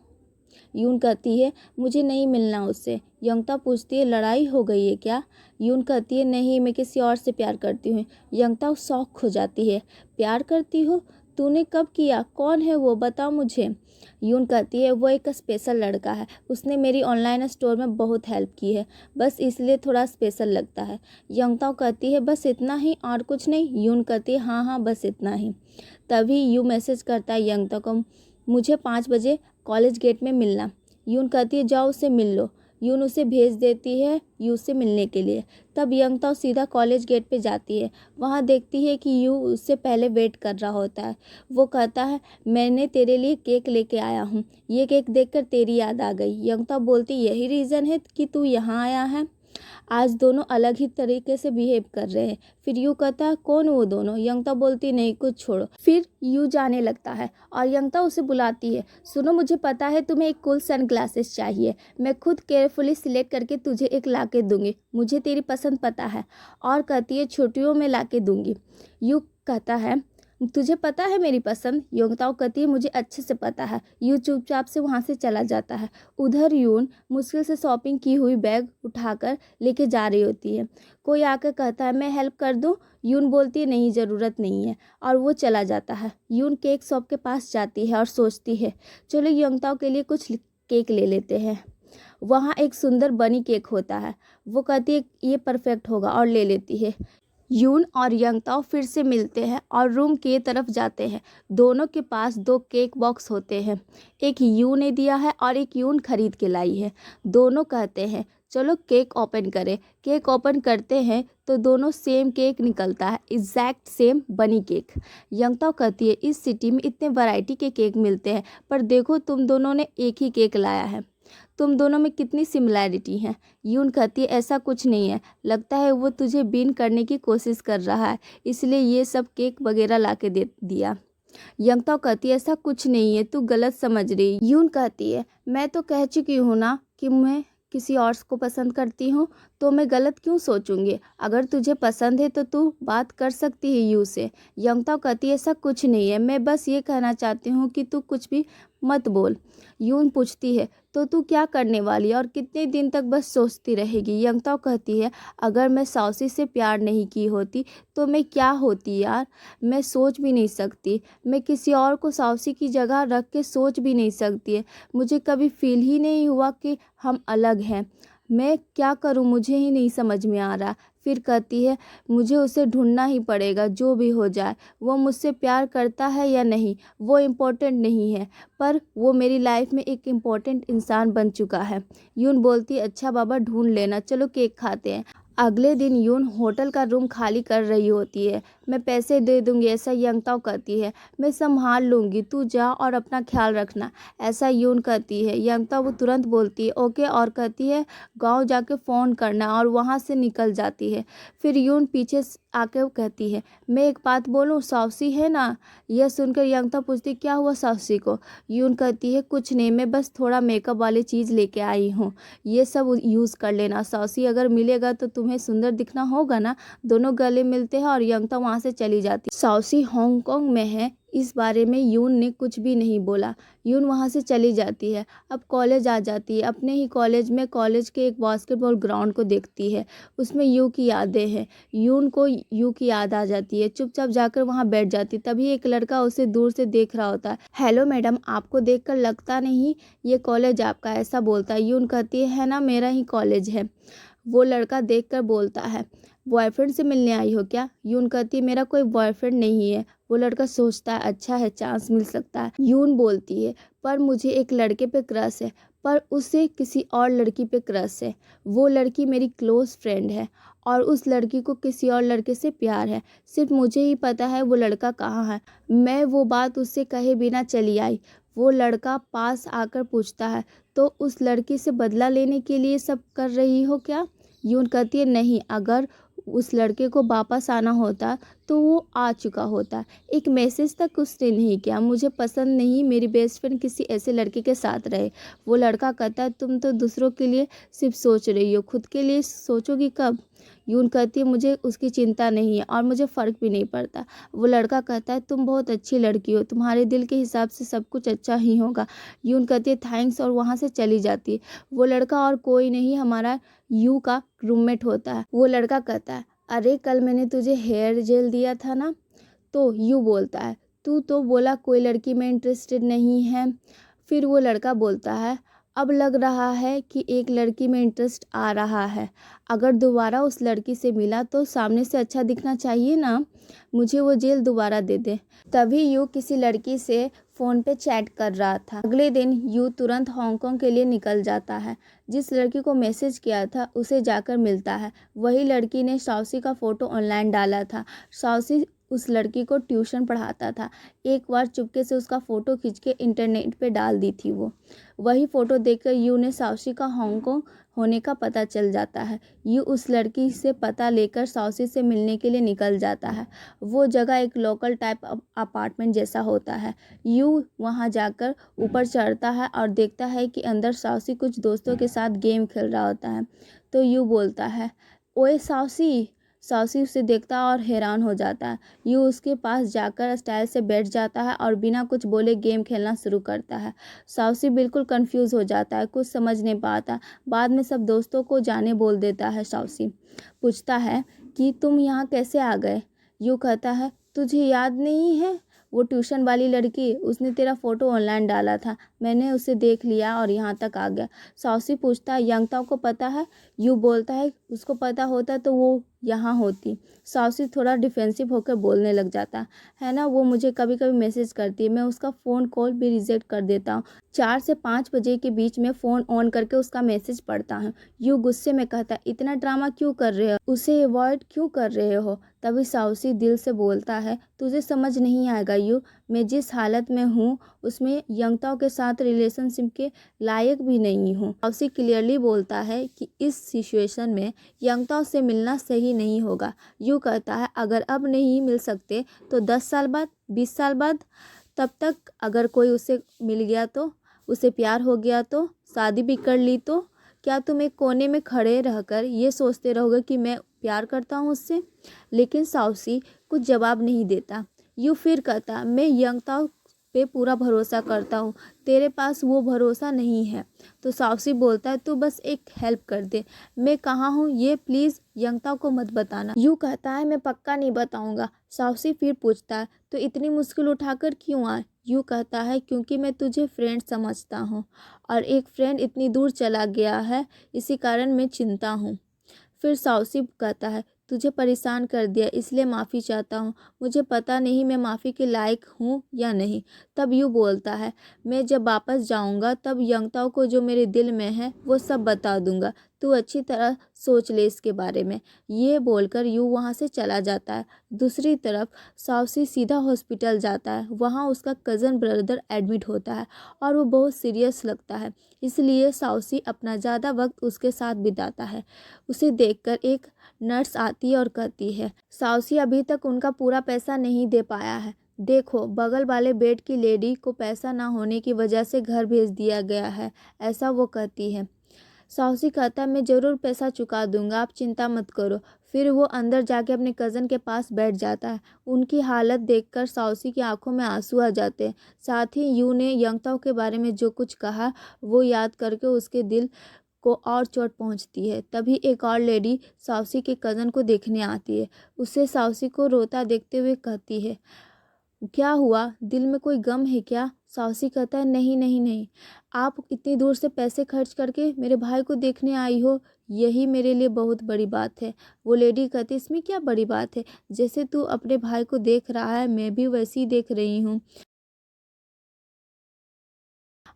यून कहती है, मुझे नहीं मिलना उससे। यंगता पूछती है, लड़ाई हो गई है क्या? यून कहती है, नहीं, मैं किसी और से प्यार करती हूँ। यंगता शॉक हो जाती है, प्यार करती हो? तूने कब किया? कौन है वो, बताओ मुझे। यून कहती है, वो एक स्पेशल लड़का है, उसने मेरी ऑनलाइन स्टोर में बहुत हेल्प की है, बस इसलिए थोड़ा स्पेशल लगता है। यंगता कहती है, बस इतना ही, और कुछ नहीं? यून कहती है, हाँ हाँ बस इतना ही। तभी यू मैसेज करता है यंगता को, मुझे 5 बजे कॉलेज गेट में मिलना। यून कहती है, जाओ उससे मिल लो। यून उसे भेज देती है यू से मिलने के लिए। तब यंगताओ सीधा कॉलेज गेट पे जाती है। वहाँ देखती है कि यू उससे पहले वेट कर रहा होता है। वो कहता है, मैंने तेरे लिए केक लेके आया हूँ, ये केक देखकर तेरी याद आ गई। यंगताओ बोलती, यही रीज़न है कि तू यहाँ आया है? आज दोनों अलग ही तरीके से बिहेव कर रहे हैं। फिर यू कहता है कौन वो दोनों? यंगता बोलती नहीं कुछ छोड़ो। फिर यू जाने लगता है और यंगता उसे बुलाती है, सुनो मुझे पता है तुम्हें एक कूल सन ग्लासेस चाहिए, मैं खुद केयरफुली सिलेक्ट करके तुझे एक ला के दूंगी, मुझे तेरी पसंद पता है। और कहती है छुट्टियों में ला के दूंगी। यू कहता है तुझे पता है मेरी पसंद? योग्यताओं कहती है मुझे अच्छे से पता है। यू चुपचाप से वहाँ से चला जाता है। उधर यून मुश्किल से शॉपिंग की हुई बैग उठाकर लेके जा रही होती है। कोई आकर कहता है मैं हेल्प कर दूँ? यून बोलती है नहीं ज़रूरत नहीं है और वो चला जाता है। यून केक शॉप के पास जाती है और सोचती है चलो योग्यताओं के लिए कुछ केक ले लेते हैं। वहाँ एक सुंदर बनी केक होता है। वो कहती है ये परफेक्ट होगा और ले लेती है। यून और यंगताओ फिर से मिलते हैं और रूम की तरफ जाते हैं। दोनों के पास 2 केक बॉक्स होते हैं, एक यू ने दिया है और एक यून खरीद के लाई है। दोनों कहते हैं चलो केक ओपन करें। केक ओपन करते हैं तो दोनों सेम केक निकलता है, एग्जैक्ट सेम बनी केक। यंगताओ कहती है इस सिटी में इतने वैरायटी के केक मिलते हैं पर देखो तुम दोनों ने एक ही केक लाया है, तुम दोनों में कितनी सिमिलैरिटी है। यून कहती है ऐसा कुछ नहीं है, लगता है वो तुझे बीन करने की कोशिश कर रहा है इसलिए ये सब केक वगैरह ला के दे दिया। यंगताओ कहती है ऐसा कुछ नहीं है, तू गलत समझ रही। यून कहती है मैं तो कह चुकी हूँ ना कि मैं किसी और को पसंद करती हूँ, तो मैं गलत क्यों सोचूंगी? अगर तुझे पसंद है तो तू बात कर सकती है यू से। यंगताओ कहती है ऐसा कुछ नहीं है, मैं बस ये कहना चाहती हूँ कि तू कुछ भी मत बोल। यून पूछती है तो तू क्या करने वाली है और कितने दिन तक बस सोचती रहेगी? यंगताओ कहती है अगर मैं साउसी से प्यार नहीं की होती तो मैं क्या होती यार, मैं सोच भी नहीं सकती, मैं किसी और को साउसी की जगह रख के सोच भी नहीं सकती है। मुझे कभी फील ही नहीं हुआ कि हम अलग हैं, मैं क्या करूं मुझे ही नहीं समझ में आ रहा। फिर कहती है मुझे उसे ढूंढना ही पड़ेगा जो भी हो जाए, वो मुझसे प्यार करता है या नहीं वो इम्पोर्टेंट नहीं है, पर वो मेरी लाइफ में एक इम्पोर्टेंट इंसान बन चुका है। यून बोलती अच्छा बाबा ढूंढ लेना, चलो केक खाते हैं। अगले दिन यून होटल का रूम खाली कर रही होती है। मैं पैसे दे दूंगी ऐसा यंगताओ कहती है, मैं संभाल लूँगी, तू जा और अपना ख्याल रखना ऐसा यून कहती है। यंगताओ वो तुरंत बोलती है ओके और कहती है गांव जाके फ़ोन करना और वहां से निकल जाती है। फिर यून पीछे आके कहती है मैं एक बात बोलूं साउसी है ना? यह सुनकर यंगताओ पूछती क्या हुआ साउसी को? यून कहती है कुछ नहीं, मैं बस थोड़ा मेकअप वाली चीज़ लेके आई हूँ, ये सब यूज़ कर लेना, साउसी अगर मिलेगा तो तुम्हें सुंदर दिखना होगा ना। दोनों गले मिलते हैं और यंगताओ वहाँ से चली जाती। साउसी हांगकांग में है, इस बारे में यून ने कुछ भी नहीं बोला। यून वहाँ से चली जाती है। अब कॉलेज आ जाती है। अपने ही कॉलेज में कॉलेज के एक बास्केटबॉल ग्राउंड को देखती है, उसमें यू की यादें हैं। यून को यू की याद आ जाती है, चुपचाप जाकर वहाँ बैठ जाती। तभी एक लड़का उसे दूर से देख रहा होता है। हेलो मैडम, आपको देखकर लगता नहीं ये कॉलेज आपका, ऐसा बोलता है। यून कहती है ना मेरा ही कॉलेज है। वो लड़का देखकर बोलता है बॉयफ्रेंड से मिलने आई हो क्या? यून कहती है मेरा कोई बॉयफ्रेंड नहीं है। वो लड़का सोचता है अच्छा है चांस मिल सकता है। यून बोलती है पर मुझे एक लड़के पे क्रश है, पर उसे किसी और लड़की पे क्रश है। वो लड़की मेरी क्लोज फ्रेंड है और उस लड़की को किसी और लड़के से प्यार है, सिर्फ मुझे ही पता है वो लड़का कहाँ है। मैं वो बात उससे कहे बिना चली आई। वो लड़का पास आकर पूछता है तो उस लड़की से बदला लेने के लिए सब कर रही हो क्या? यून कहती है नहीं, अगर उस लड़के को वापस आना होता तो वो आ चुका होता। एक मैसेज तक उसने नहीं किया, मुझे पसंद नहीं मेरी बेस्ट फ्रेंड किसी ऐसे लड़के के साथ रहे। वो लड़का कहता है तुम तो दूसरों के लिए सिर्फ सोच रही हो, खुद के लिए सोचोगी कब? यून कहती है मुझे उसकी चिंता नहीं है और मुझे फ़र्क भी नहीं पड़ता। वो लड़का कहता है तुम बहुत अच्छी लड़की हो, तुम्हारे दिल के हिसाब से सब कुछ अच्छा ही होगा। यून कहती है थैंक्स और वहाँ से चली जाती है। वो लड़का और कोई नहीं हमारा यू का रूममेट होता है। वो लड़का कहता है अरे कल मैंने तुझे हेयर जेल दिया था ना? तो यू बोलता है तू तो बोला कोई लड़की में इंटरेस्टेड नहीं है। फिर वो लड़का बोलता है अब लग रहा है कि एक लड़की में इंटरेस्ट आ रहा है, अगर दोबारा उस लड़की से मिला तो सामने से अच्छा दिखना चाहिए ना, मुझे वो जेल दोबारा दे दे। तभी यू किसी लड़की से फ़ोन पे चैट कर रहा था। अगले दिन यू तुरंत हांगकांग के लिए निकल जाता है। जिस लड़की को मैसेज किया था उसे जाकर मिलता है। वही लड़की ने साउसी का फ़ोटो ऑनलाइन डाला था। साउसी उस लड़की को ट्यूशन पढ़ाता था। एक बार चुपके से उसका फ़ोटो खींच के इंटरनेट पे डाल दी थी वो। वही फ़ोटो देखकर यू ने साउशी का हांगकांग होने का पता चल जाता है। यू उस लड़की से पता लेकर साउशी से मिलने के लिए निकल जाता है। वो जगह एक लोकल टाइप अपार्टमेंट जैसा होता है। यू वहाँ जाकर ऊपर चढ़ता है और देखता है कि अंदर साउशी कुछ दोस्तों के साथ गेम खेल रहा होता है। तो यू बोलता है, ओए साउशी। साउशी उसे देखता और हैरान हो जाता है। यू उसके पास जाकर स्टाइल से बैठ जाता है और बिना कुछ बोले गेम खेलना शुरू करता है। साउशी बिल्कुल कंफ्यूज हो जाता है, कुछ समझ नहीं पाता। बाद में सब दोस्तों को जाने बोल देता है। साउशी पूछता है कि तुम यहाँ कैसे आ गए। यू कहता है, तुझे याद नहीं है वो ट्यूशन वाली लड़की, उसने तेरा फ़ोटो ऑनलाइन डाला था, मैंने उसे देख लिया और यहाँ तक आ गया। साउशी पूछता है, यंगताओ को पता है। यू बोलता है, उसको पता होता तो वो यहाँ होती। साउशी थोड़ा डिफेंसिव होकर बोलने लग जाता है ना, वो मुझे कभी कभी मैसेज करती है, मैं उसका फ़ोन कॉल भी रिजेक्ट कर देता हूँ। 4 से 5 बजे के बीच में फ़ोन ऑन करके उसका मैसेज पढ़ता हूँ। यू गुस्से में कहता है, इतना ड्रामा क्यों कर रहे हो, उसे अवॉइड क्यों कर रहे हो। तभी साउशी दिल से बोलता है, तुझे समझ नहीं आएगा यू, मैं जिस हालत में हूँ उसमें यंगताओं के साथ रिलेशनशिप के लायक भी नहीं हूँ। साउशी क्लियरली बोलता है कि इस सिचुएशन में यंगताओं से मिलना सही नहीं होगा। यू कहता है, अगर अब नहीं मिल सकते तो 10 साल बाद, 20 साल बाद, तब तक अगर कोई उसे मिल गया तो, उसे प्यार हो गया तो, शादी भी कर ली तो, क्या तुम एक कोने में खड़े रहकर ये सोचते रहोगे कि मैं प्यार करता हूँ उससे। लेकिन साउशी कुछ जवाब नहीं देता। यू फिर कहता, मैं यंगताओं पे पूरा भरोसा करता हूँ, तेरे पास वो भरोसा नहीं है। तो साउशी बोलता है, तू बस एक हेल्प कर दे, मैं कहाँ हूँ ये प्लीज़ यंगताओं को मत बताना। यू कहता है, मैं पक्का नहीं बताऊँगा। साउशी फिर पूछता है, तो इतनी मुश्किल उठाकर क्यों आए। यू कहता है, क्योंकि मैं तुझे फ्रेंड समझता हूँ और एक फ्रेंड इतनी दूर चला गया है, इसी कारण मैं चिंता हूँ। फिर साउशी कहता है, तुझे परेशान कर दिया इसलिए माफ़ी चाहता हूँ, मुझे पता नहीं मैं माफ़ी के लायक हूँ या नहीं। तब यू बोलता है, मैं जब वापस जाऊँगा तब यंगताओं को जो मेरे दिल में है वो सब बता दूँगा, तू अच्छी तरह सोच ले इसके बारे में। ये बोलकर यू वहाँ से चला जाता है। दूसरी तरफ साउशी सीधा हॉस्पिटल जाता है। वहाँ उसका कज़न ब्रदर एडमिट होता है और वो बहुत सीरियस लगता है, इसलिए साउशी अपना ज़्यादा वक्त उसके साथ बिताता है। उसे देखकर एक नर्स आती है और कहती है, साउशी अभी तक उनका पूरा पैसा नहीं दे पाया है, देखो बगल वाले बेड की लेडी को पैसा ना होने की वजह से घर भेज दिया गया है, ऐसा वो कहती है। साउशी कहता है, मैं ज़रूर पैसा चुका दूंगा, आप चिंता मत करो। फिर वो अंदर जाके अपने कज़न के पास बैठ जाता है। उनकी हालत देखकर साउशी की आंखों में आंसू आ जाते हैं। साथ ही यू ने यंगताओं के बारे में जो कुछ कहा वो याद करके उसके दिल को और चोट पहुंचती है। तभी एक और लेडी साउशी के कज़न को देखने आती है। उसे साउशी को रोता देखते हुए कहती है, क्या हुआ, दिल में कोई गम है क्या। साउशी कहता है, नहीं नहीं नहीं, आप इतनी दूर से पैसे खर्च करके मेरे भाई को देखने आई हो, यही मेरे लिए बहुत बड़ी बात है। वो लेडी कहती, इसमें क्या बड़ी बात है, जैसे तू अपने भाई को देख रहा है मैं भी वैसे ही देख रही हूँ।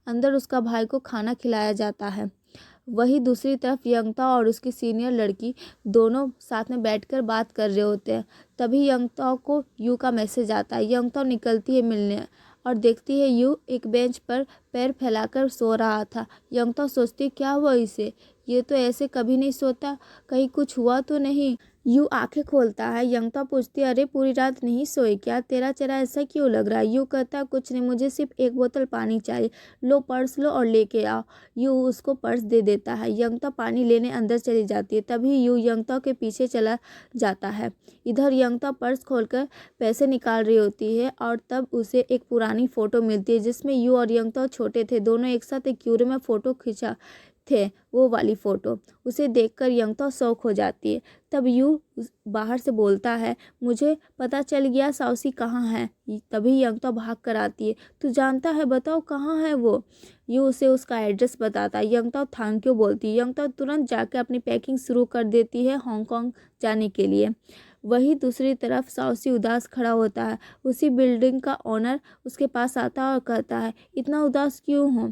अंदर उसका भाई को खाना खिलाया जाता है। वही दूसरी तरफ यंगता और उसकी सीनियर लड़की दोनों साथ में बैठकर बात कर रहे होते हैं। तभी यंगता को यू का मैसेज आता है। यंगता निकलती है मिलने और देखती है यू एक बेंच पर पैर फैलाकर सो रहा था। यंगता सोचती, क्या हुआ इसे, ये तो ऐसे कभी नहीं सोता, कहीं कुछ हुआ तो नहीं। यू आंखें खोलता है। यंगता पूछती है, अरे पूरी रात नहीं सोई क्या, तेरा चेहरा ऐसा क्यों लग रहा है। यू कहता है, कुछ नहीं, मुझे सिर्फ एक बोतल पानी चाहिए, लो पर्स लो और लेके आओ। यू उसको पर्स दे देता है। यंगता पानी लेने अंदर चली जाती है। तभी यू यंगता के पीछे चला जाता है। इधर यंगता पर्स खोलकर पैसे निकाल रही होती है और तब उसे एक पुरानी फ़ोटो मिलती है जिसमें यू और यंगता छोटे थे, दोनों एक साथ एक क्यूरे में फ़ोटो खिंचा थे। वो वाली फ़ोटो उसे देखकर यंगता शौक हो जाती है। तब यू बाहर से बोलता है, मुझे पता चल गया साउशी कहाँ है। तभी यंगता भाग कर आती है, तू जानता है, बताओ कहाँ है वो। यू उसे उसका एड्रेस बताता है। यंगता थैंक यू बोलती है। यंगता तुरंत जाकर अपनी पैकिंग शुरू कर देती है हांगकांग जाने के लिए। वही दूसरी तरफ साउशी उदास खड़ा होता है। उसी बिल्डिंग का ओनर उसके पास आता है और कहता है, इतना उदास क्यों हो,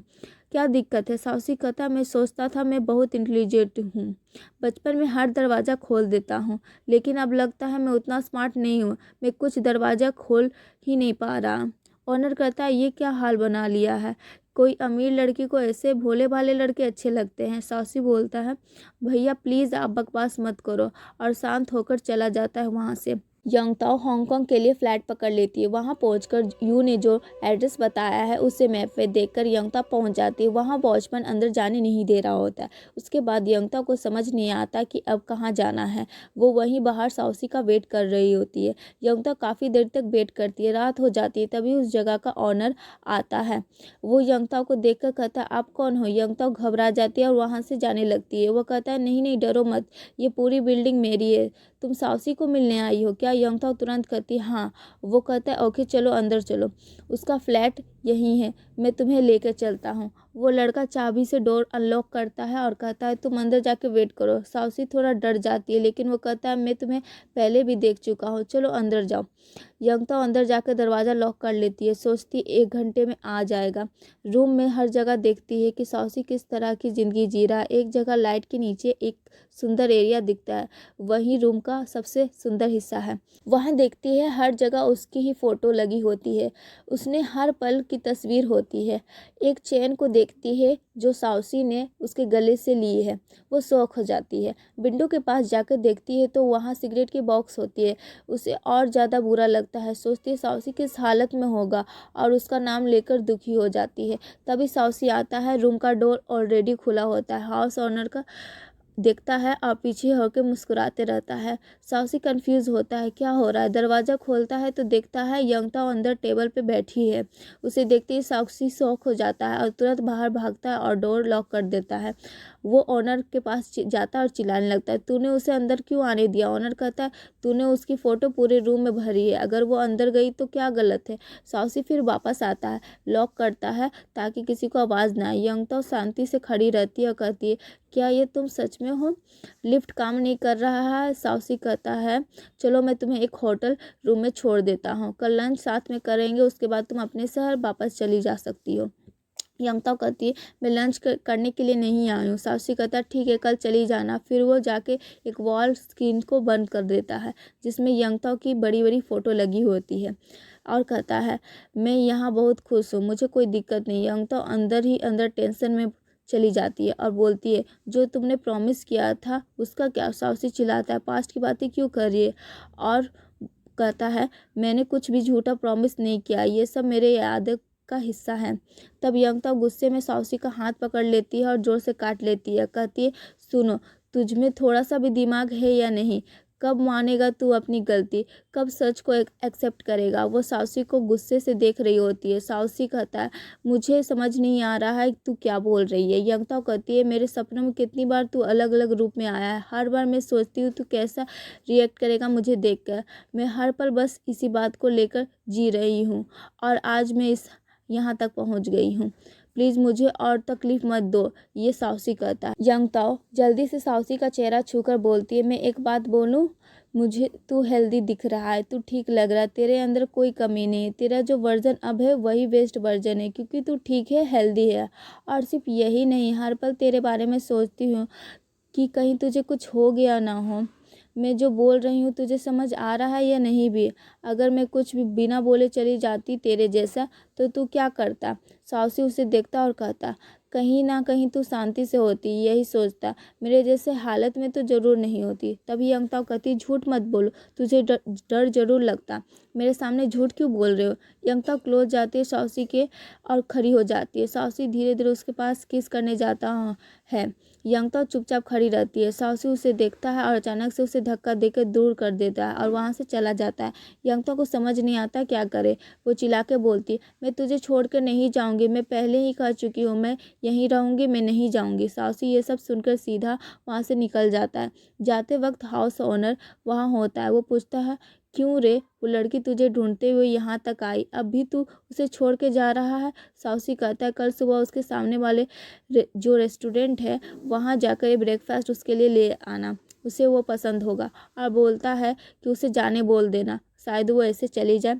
क्या दिक्कत है? साउसी कहता मैं सोचता था मैं बहुत इंटेलिजेंट हूँ, बचपन में हर दरवाज़ा खोल देता हूँ, लेकिन अब लगता है मैं उतना स्मार्ट नहीं हूँ, मैं कुछ दरवाज़ा खोल ही नहीं पा रहा। ऑनर कहता है ये क्या हाल बना लिया है, कोई अमीर लड़की को ऐसे भोले भाले लड़के अच्छे लगते हैं। साउसी बोलता है भैया प्लीज़ आप बकवास मत करो, और शांत होकर चला जाता है वहाँ से। यंगताओ हांगकांग के लिए फ़्लाइट पकड़ लेती है। वहाँ पहुंचकर यू ने जो एड्रेस बताया है उसे मैप पे देखकर यंगता पहुंच जाती है। वहाँ वॉचमैन अंदर जाने नहीं दे रहा होता है। उसके बाद यंगता को समझ नहीं आता कि अब कहाँ जाना है। वो वहीं बाहर साउसी का वेट कर रही होती है। यंगता काफ़ी देर तक वेट करती है, रात हो जाती है। तभी उस जगह का ऑनर आता है। वो यंगता को देख कर कहता है आप कौन हो? यंगता घबरा जाती है और वहाँ से जाने लगती है। वो कहता है नहीं नहीं डरो मत, ये पूरी बिल्डिंग मेरी है, तुम साउसी को मिलने आई हो क्या? यंगताओ तुरंत कहती हाँ। वो कहता है ओके चलो अंदर चलो, उसका फ्लैट यहीं है, मैं तुम्हें लेकर चलता हूँ। वो लड़का चाबी से डोर अनलॉक करता है और कहता है तुम अंदर जाके वेट करो। साउसी थोड़ा डर जाती है, लेकिन वो कहता है मैं तुम्हें पहले भी देख चुका हूँ, चलो अंदर जाओ। यंगताओ अंदर जाकर दरवाज़ा लॉक कर लेती है, सोचती 1 घंटे में आ जाएगा। रूम में हर जगह देखती है कि साउसी किस तरह की ज़िंदगी जी रहा है। एक जगह लाइट के नीचे एक सुंदर एरिया दिखता है, वही रूम का सबसे सुंदर हिस्सा है। वहाँ देखती है हर जगह उसकी ही फ़ोटो लगी होती है, उसने हर पल की तस्वीर होती है। एक चेन को देखती है जो साउसी ने उसके गले से ली है, वो शौक हो जाती है। विंडो के पास जाकर देखती है तो वहाँ सिगरेट की बॉक्स होती है, उसे और ज़्यादा बुरा लगता है। सोचती है साउसी किस हालत में होगा और उसका नाम लेकर दुखी हो जाती है। तभी साउसी आता है, रूम का डोर ऑलरेडी खुला होता है। हाउस ओनर का देखता है और पीछे होकर मुस्कुराते रहता है। साउसी कंफ्यूज होता है क्या हो रहा है। दरवाज़ा खोलता है तो देखता है यंगताओ अंदर टेबल पे बैठी है। उसे देखते ही साउसी शॉक हो जाता है और तुरंत बाहर भागता है और डोर लॉक कर देता है। वो ऑनर के पास जाता है और चिल्लाने लगता है तूने उसे अंदर क्यों आने दिया? ऑनर कहता है तूने उसकी फ़ोटो पूरे रूम में भरी है, अगर वो अंदर गई तो क्या गलत है? साउसी फिर वापस आता है, लॉक करता है ताकि किसी को आवाज़ ना आए। यंगताओ शांति से खड़ी रहती है और कहती है क्या ये तुम सच में हो? लिफ्ट काम नहीं कर रहा है। साउसी कहता है चलो मैं तुम्हें एक होटल रूम में छोड़ देता हूँ, कल लंच साथ में करेंगे, उसके बाद तुम अपने शहर वापस चली जा सकती हो। यंगताओ कहती है मैं लंच करने के लिए नहीं आई हूँ। साउसी कहता है ठीक है कल चली जाना। फिर वो जाके एक वॉल स्क्रीन को बंद कर देता है जिसमें यंगताओ की बड़ी बड़ी फ़ोटो लगी होती है और कहता है मैं यहाँ बहुत खुश हूँ, मुझे कोई दिक्कत नहीं। यंगताओ अंदर ही अंदर टेंशन में चली जाती है और बोलती है जो तुमने प्रॉमिस किया था उसका क्या? साउसी चिल्लाता है पास्ट की बातें क्यों कर रही है? और कहता है मैंने कुछ भी झूठा प्रॉमिस नहीं किया, ये सब मेरे याद का हिस्सा है। तब यंगताओ गुस्से में साउसी का हाथ पकड़ लेती है और जोर से काट लेती है। कहती है सुनो, तुझ में थोड़ा सा भी दिमाग है या नहीं? कब मानेगा तू अपनी गलती? कब सच को एक्सेप्ट करेगा? वो साउसी को गुस्से से देख रही होती है। साउसी कहता है मुझे समझ नहीं आ रहा है तू क्या बोल रही है। यंगताओ कहती है मेरे सपनों में कितनी बार तू अलग अलग रूप में आया है, हर बार मैं सोचती हूँ तू कैसा रिएक्ट करेगा मुझे देखकर। मैं हर पल बस इसी बात को लेकर जी रही हूँ और आज मैं यहाँ तक पहुँच गई हूँ, प्लीज़ मुझे और तकलीफ़ मत दो। ये साउसी कहता है। यंगताओ जल्दी से साउसी का चेहरा छूकर बोलती है मैं एक बात बोलूँ, मुझे तू हेल्दी दिख रहा है, तू ठीक लग रहा है, तेरे अंदर कोई कमी नहीं है, तेरा जो वर्जन अब है वही बेस्ट वर्जन है क्योंकि तू ठीक है, हेल्दी है। और सिर्फ यही नहीं, हर पल तेरे बारे में सोचती हूँ कि कहीं तुझे कुछ हो गया ना हो। मैं जो बोल रही हूँ तुझे समझ आ रहा है या नहीं भी? अगर मैं कुछ भी बिना बोले चली जाती तेरे जैसा तो तू क्या करता? साउसी उसे देखता और कहता कहीं ना कहीं तू शांति से होती, यही सोचता, मेरे जैसे हालत में तो ज़रूर नहीं होती। तभी यंगताओ कहती झूठ मत बोलो, तुझे डर ज़रूर लगता, मेरे सामने झूठ क्यों बोल रहे हो? यंगताओ क्लोज जाती है साउसी के और खड़ी हो जाती है। साउसी धीरे धीरे उसके पास किस करने जाता है। यंगताओ चुपचाप खड़ी रहती है। साउसी उसे देखता है और अचानक से उसे धक्का देकर दूर कर देता है और वहाँ से चला जाता है। यंगताओ को समझ नहीं आता क्या करे। वो चिल्ला के बोलती मैं तुझे छोड़ कर नहीं जाऊँगी, मैं पहले ही कह चुकी हूँ मैं यहीं रहूँगी, मैं नहीं जाऊँगी। साउसी ये सब सुनकर सीधा वहाँ से निकल जाता है। जाते वक्त हाउस ओनर वहाँ होता है। वो पूछता है क्यों रे, वो लड़की तुझे ढूंढते हुए यहाँ तक आई, अब भी तू उसे छोड़ के जा रहा है? साउसी कहता है कल सुबह उसके सामने वाले जो रेस्टोरेंट है वहाँ जाकर ब्रेकफास्ट उसके लिए ले आना, उसे वो पसंद होगा। और बोलता है कि उसे जाने बोल देना, शायद वो ऐसे चली जाए।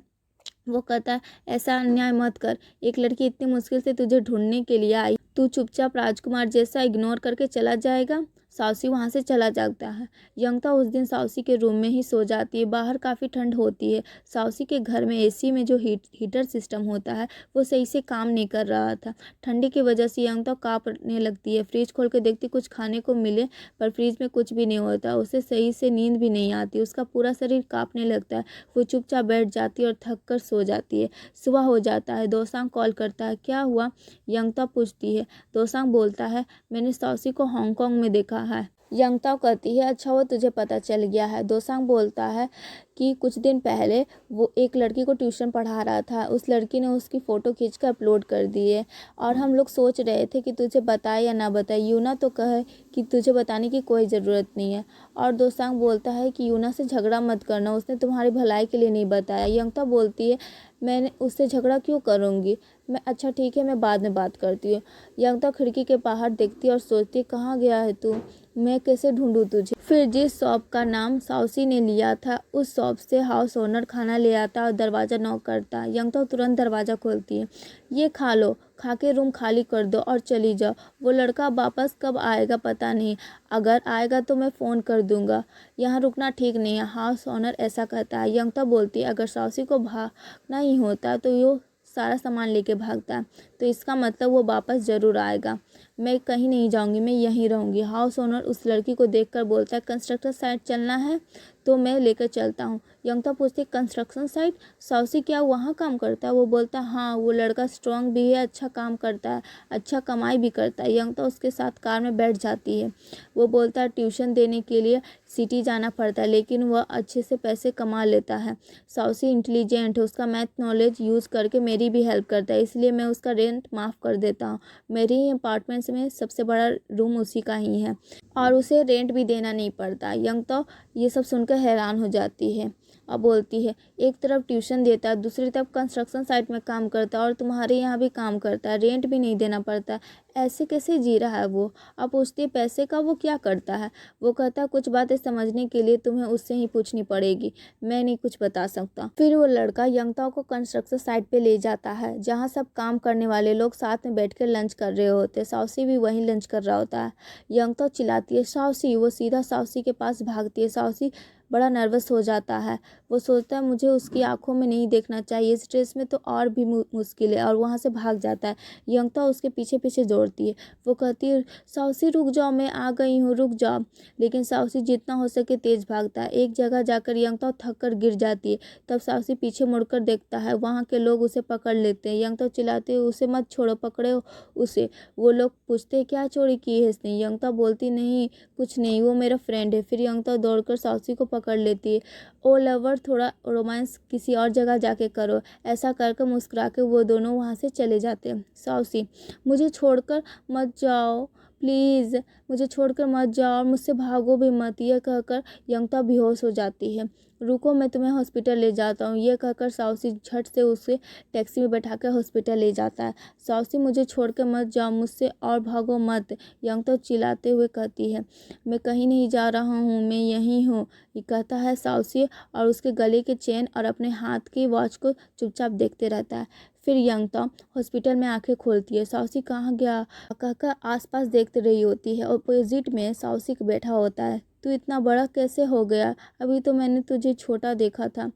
वो कहता है ऐसा अन्याय मत कर, एक लड़की इतनी मुश्किल से तुझे ढूंढने के लिए आई, तू चुपचाप राजकुमार जैसा इग्नोर करके चला जाएगा। साउसी वहाँ से चला जाता है। यंगता उस दिन साउसी के रूम में ही सो जाती है। बाहर काफ़ी ठंड होती है। साउसी के घर में एसी में जो हीटर सिस्टम होता है वो सही से काम नहीं कर रहा था। ठंडी की वजह से यंगता कांपने लगती है। फ्रिज खोल के देखती कुछ खाने को मिले, पर फ्रिज में कुछ भी नहीं होता। उसे सही से नींद भी नहीं आती। उसका पूरा शरीर कांपने लगता है। वो चुपचाप बैठ जाती है और थक कर सो जाती है। सुबह हो जाता है। दोसांग कॉल करता है। क्या हुआ? यंगता पूछती है। दोसांग बोलता है, मैंने साउसी को हांगकांग में देखा है। यंगता कहती है, अच्छा वो तुझे पता चल गया है। दोसांग बोलता है कि कुछ दिन पहले वो एक लड़की को ट्यूशन पढ़ा रहा था। उस लड़की ने उसकी फ़ोटो खींचकर अपलोड कर दी है और हम लोग सोच रहे थे कि तुझे बताए या ना बताए। यूना तो कहे कि तुझे बताने की कोई ज़रूरत नहीं है। और दोसांग बोलता है कि यूना से झगड़ा मत करना, उसने तुम्हारी भलाई के लिए नहीं बताया। यंगता बोलती है, मैंने उससे झगड़ा क्यों करूँगी मैं? अच्छा ठीक है, मैं बाद में बात करती हूँ। यंगता खिड़की के बाहर देखती है और सोचती है, कहाँ गया है तू? मैं कैसे ढूंढूं तुझे? फिर जिस शॉप का नाम साउसी ने लिया था उस शॉप से हाउस ओनर खाना ले आता और दरवाज़ा नॉक करता। यंगता तुरंत दरवाज़ा खोलती है। ये खा लो, खा के रूम खाली कर दो और चली जाओ। वो लड़का वापस कब आएगा पता नहीं, अगर आएगा तो मैं फ़ोन कर दूंगा। यहाँ रुकना ठीक नहीं है, हाउस ओनर ऐसा कहता है। यंगता बोलती है, अगर साउसी को भागना ही होता तो ये सारा सामान लेके भागता है, तो इसका मतलब वो वापस ज़रूर आएगा। मैं कहीं नहीं जाऊंगी, मैं यहीं रहूंगी। हाउस ओनर उस लड़की को देखकर बोलता है, कंस्ट्रक्शन साइट चलना है तो मैं लेकर चलता हूँ। यंगता पूछती है, कंस्ट्रक्शन साइट? साउसी क्या वहाँ काम करता है? वो बोलता है, हाँ, वो लड़का स्ट्रांग भी है, अच्छा काम करता है, अच्छा कमाई भी करता है। यंगता उसके साथ कार में बैठ जाती है। वो बोलता है, ट्यूशन देने के लिए सिटी जाना पड़ता है लेकिन वह अच्छे से पैसे कमा लेता है। साउसी इंटेलिजेंट है, उसका मैथ नॉलेज यूज़ करके मेरी भी हेल्प करता है, इसलिए मैं उसका रेंट माफ़ कर देता हूँ। मेरे ही अपार्टमेंट्स में सबसे बड़ा रूम उसी का ही है और उसे रेंट भी देना नहीं पड़ता। यंगता ये सब सुनकर हैरान हो जाती है और बोलती है, एक तरफ ट्यूशन देता है, दूसरी तरफ कंस्ट्रक्शन साइट में काम करता है और तुम्हारे यहाँ भी काम करता है, रेंट भी नहीं देना पड़ता, ऐसे कैसे जी रहा है वो? अब पूछती है, पैसे का वो क्या करता है? वो कहता है, कुछ बातें समझने के लिए तुम्हें उससे ही पूछनी पड़ेगी, मैं नहीं कुछ बता सकता। फिर वो लड़का यंगता को कंस्ट्रक्शन साइट पे ले जाता है जहाँ सब काम करने वाले लोग साथ में बैठकर लंच कर रहे होते हैं। साउसी भी वहीं लंच कर रहा होता है। यंगता चिल्लाती है, साउसी! वो सीधा साउसी के पास भागती है। साउसी बड़ा नर्वस हो जाता है। वो सोचता है, मुझे उसकी आंखों में नहीं देखना चाहिए, इस ड्रेस में तो और भी मुश्किल है, और वहाँ से भाग जाता है। यंगता उसके पीछे पीछे दौड़ती है। वो कहती है, साउसी रुक जाओ, मैं आ गई हूँ, रुक जाओ। लेकिन साउसी जितना हो सके तेज भागता है। एक जगह जाकर यंगता थक कर गिर जाती है। तब साउसी पीछे मुड़कर देखता है, वहाँ के लोग उसे पकड़ लेते हैं। यंगता चिल्लाती है, उसे मत छोड़ो, पकड़े उसे। वो लोग पूछते हैं, क्या चोरी की है इसने? यंगता बोलती, नहीं कुछ नहीं, वो मेरा फ्रेंड है। फिर यंगता दौड़कर साउसी को पकड़ लेती है। ओ लवर, थोड़ा रोमांस किसी और जगह जाके करो। ऐसा करके मुस्कुरा के वो दोनों वहाँ से चले जाते हैं। साउसी, मुझे छोड़कर मत जाओ प्लीज़, मुझे छोड़कर मत जाओ और मुझसे भागो भी मत, यह कहकर यंगता बेहोश हो जाती है। रुको, मैं तुम्हें हॉस्पिटल ले जाता हूँ, यह कहकर साउसी झट से उसे टैक्सी में बैठा कर हॉस्पिटल ले जाता है। साउसी, मुझे छोड़कर मत जाओ, मुझसे और भागो मत, यंगता चिल्लाते हुए कहती है। मैं कहीं नहीं जा रहा हूँ, मैं यहीं हूँ, ये कहता है साउसी, और उसके गले के चेन और अपने हाथ की वॉच को चुपचाप देखते रहता है। फिर यंगता हॉस्पिटल में आंखें खोलती है। साउसी कहाँ गया कहकर आसपास देखते रही होती है। अपोजिट में साउसी बैठा होता है। तू इतना बड़ा कैसे हो गया? अभी तो मैंने तुझे छोटा देखा था,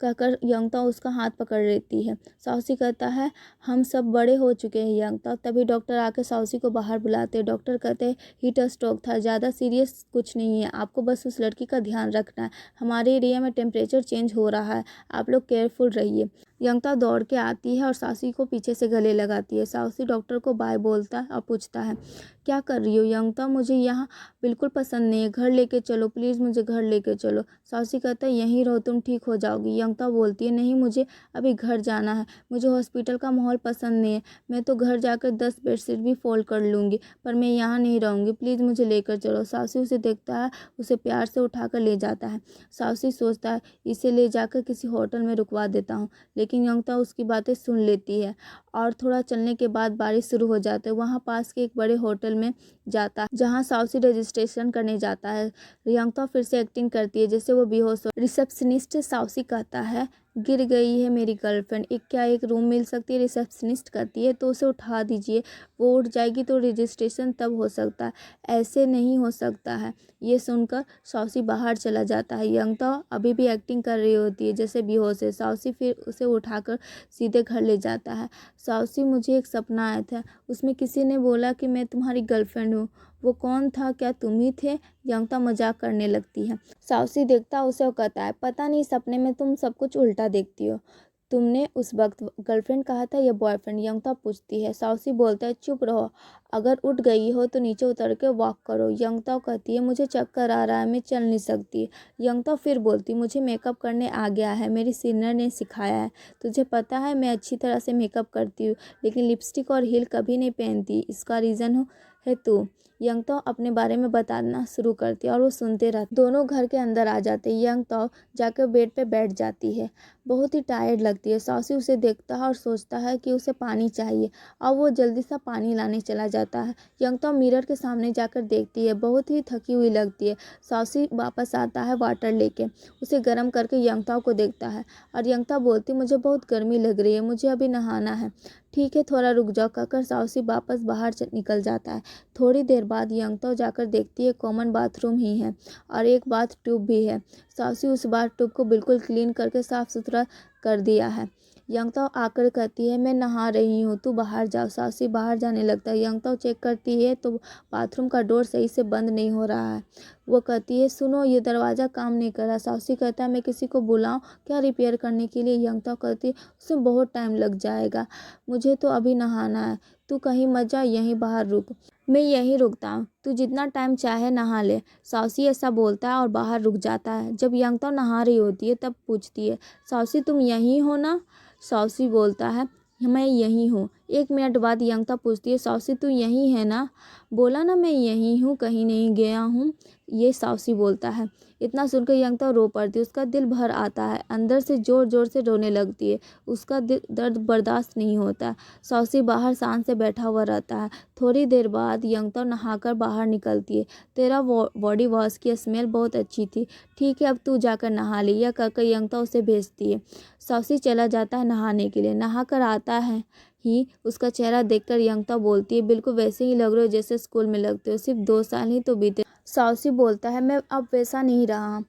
कहकर यंगता उसका हाथ पकड़ लेती है। साउसी कहता है, हम सब बड़े हो चुके हैं यंगता। तभी डॉक्टर आकर साउसी को बाहर बुलाते हैं। डॉक्टर कहते हैं, हीट स्ट्रोक था, ज़्यादा सीरियस कुछ नहीं है, आपको बस उस लड़की का ध्यान रखना है। हमारे एरिया में टेम्परेचर चेंज हो रहा है, आप लोग केयरफुल रहिए। यंगता दौड़ के आती है और साउसी को पीछे से गले लगाती है। साउसी डॉक्टर को बाय बोलता है और पूछता है, क्या कर रही हो? यंगता, मुझे यहाँ बिल्कुल पसंद नहीं है, घर लेके चलो प्लीज़, मुझे घर लेके चलो। साउसी कहता है, यहीं रहो, तुम ठीक हो जाओगी। यंगता बोलती है, नहीं, मुझे अभी घर जाना है, मुझे हॉस्पिटल का माहौल पसंद नहीं है, मैं तो घर जाकर 10 बेडशीट भी फोल्ड कर लूँगी, पर मैं यहाँ नहीं रहूँगी, प्लीज़ मुझे लेकर चलो। साउसी उसे देखता है, उसे प्यार से उठाकर ले जाता है। साउसी सोचता है, इसे ले जाकर किसी होटल में रुकवा देता हूँ, लेकिन यंगता उसकी बातें सुन लेती है और थोड़ा चलने के बाद बारिश शुरू हो जाता है। वहाँ पास के एक बड़े होटल में जाता है जहाँ साउसी रजिस्ट्रेशन करने जाता है। यंगता फिर से एक्टिंग करती है जैसे वो वो बेहोश हो। रिसेप्शनिस्ट से साउसी कहता है गिर गई है मेरी गर्लफ्रेंड, क्या एक रूम मिल सकती है? रिसेप्शनिस्ट कहती है तो उसे उठा दीजिए, वो उठ जाएगी तो रजिस्ट्रेशन तब हो सकता है, ऐसे नहीं हो सकता है। ये सुनकर साउसी बाहर चला जाता है। यंगताओ अभी भी एक्टिंग कर रही होती है जैसे बेहोश है। साउसी फिर उसे उठाकर सीधे घर ले जाता है। साउसी मुझे एक सपना आया था, उसमें किसी ने बोला कि मैं तुम्हारी गर्लफ्रेंड हूँ। वो कौन था? क्या तुम ही थे? यंगता मजाक करने लगती है। साउसी देखता उसे और कहता है पता नहीं सपने में तुम सब कुछ उल्टा देखती हो। तुमने उस वक्त गर्लफ्रेंड कहा था या बॉयफ्रेंड? यंगता पूछती है। साउसी बोलता है चुप रहो, अगर उठ गई हो तो नीचे उतर के वॉक करो। यंगता कहती है मुझे चक्कर आ रहा है, मैं चल नहीं सकती। यंगता फिर बोलती मुझे मेकअप करने आ गया है, मेरी सीनियर ने सिखाया है। तुझे पता है मैं अच्छी तरह से मेकअप करती हूँ लेकिन लिपस्टिक और हील कभी नहीं पहनती, इसका रीज़न है तू। यंगताओ अपने बारे में बताना शुरू करती है और वो सुनते रहते। दोनों घर के अंदर आ जाते हैं। यंगताओ जाकर बेड पे बैठ जाती है, बहुत ही टायर्ड लगती है। साउसी उसे देखता है और सोचता है कि उसे पानी चाहिए और वो जल्दी सा पानी लाने चला जाता है। यंगताओ मिरर के सामने जाकर देखती है, बहुत ही थकी हुई लगती है। साउसी वापस आता है वाटर लेके, उसे गर्म करके यंगताओ को देखता है और यंगताओ बोलती मुझे बहुत गर्मी लग रही है, मुझे अभी नहाना है। ठीक है थोड़ा रुक जाओ कहकर साउसी वापस बाहर निकल जाता है। थोड़ी देर बाद यंगताओ जाकर देखती है कॉमन बाथरूम ही है और एक बाथ ट्यूब भी है। साउसी उस बाथ ट्यूब को बिल्कुल क्लीन करके साफ सुथरा कर दिया है। यंगताओ आकर कहती है मैं नहा रही हूँ, तू बाहर जाओ। साउसी बाहर जाने लगता है। यंगताओ चेक करती है तो बाथरूम का डोर सही से बंद नहीं हो रहा है। वो कहती है सुनो ये दरवाज़ा काम नहीं कर रहा। साउसी कहता है मैं किसी को बुलाऊं क्या रिपेयर करने के लिए? यंगताओ कहती है उसमें बहुत टाइम लग जाएगा, मुझे तो अभी नहाना है, तू कहीं मत जा, यहीं बाहर रुक। मैं यहीं रुकता हूँ, तू जितना टाइम चाहे नहा ले। साउसी ऐसा बोलता है और बाहर रुक जाता है। जब यंगताओ नहा रही होती है तब पूछती है साउसी तुम यहीं हो ना? साउसी बोलता है मैं यहीं हूँ। 1 मिनट बाद यंगताओ पूछती है साउसी तू यहीं है ना? बोला ना मैं यहीं हूँ, कहीं नहीं गया हूँ, ये साउसी बोलता है। इतना सुनकर यंगताओ रो पड़ती है, उसका दिल भर आता है, अंदर से जोर जोर से रोने लगती है। उसका दर्द बर्दाश्त नहीं होता। साउसी बाहर शान से बैठा हुआ रहता है। थोड़ी देर बाद यंगताओ नहाकर बाहर निकलती है। तेरा बॉडी वॉश की स्मेल बहुत अच्छी थी, ठीक है अब तू जाकर नहा ले, यह कहकर यंगताओ उसे भेजती है। साउसी चला जाता है नहाने के लिए। नहा कर आता है ही उसका चेहरा देखकर यंगताओ बोलती है बिल्कुल वैसे ही लग रहे हो जैसे स्कूल में लगते हो, सिर्फ 2 साल ही तो बीते। साउसी बोलता है मैं अब वैसा नहीं रहा।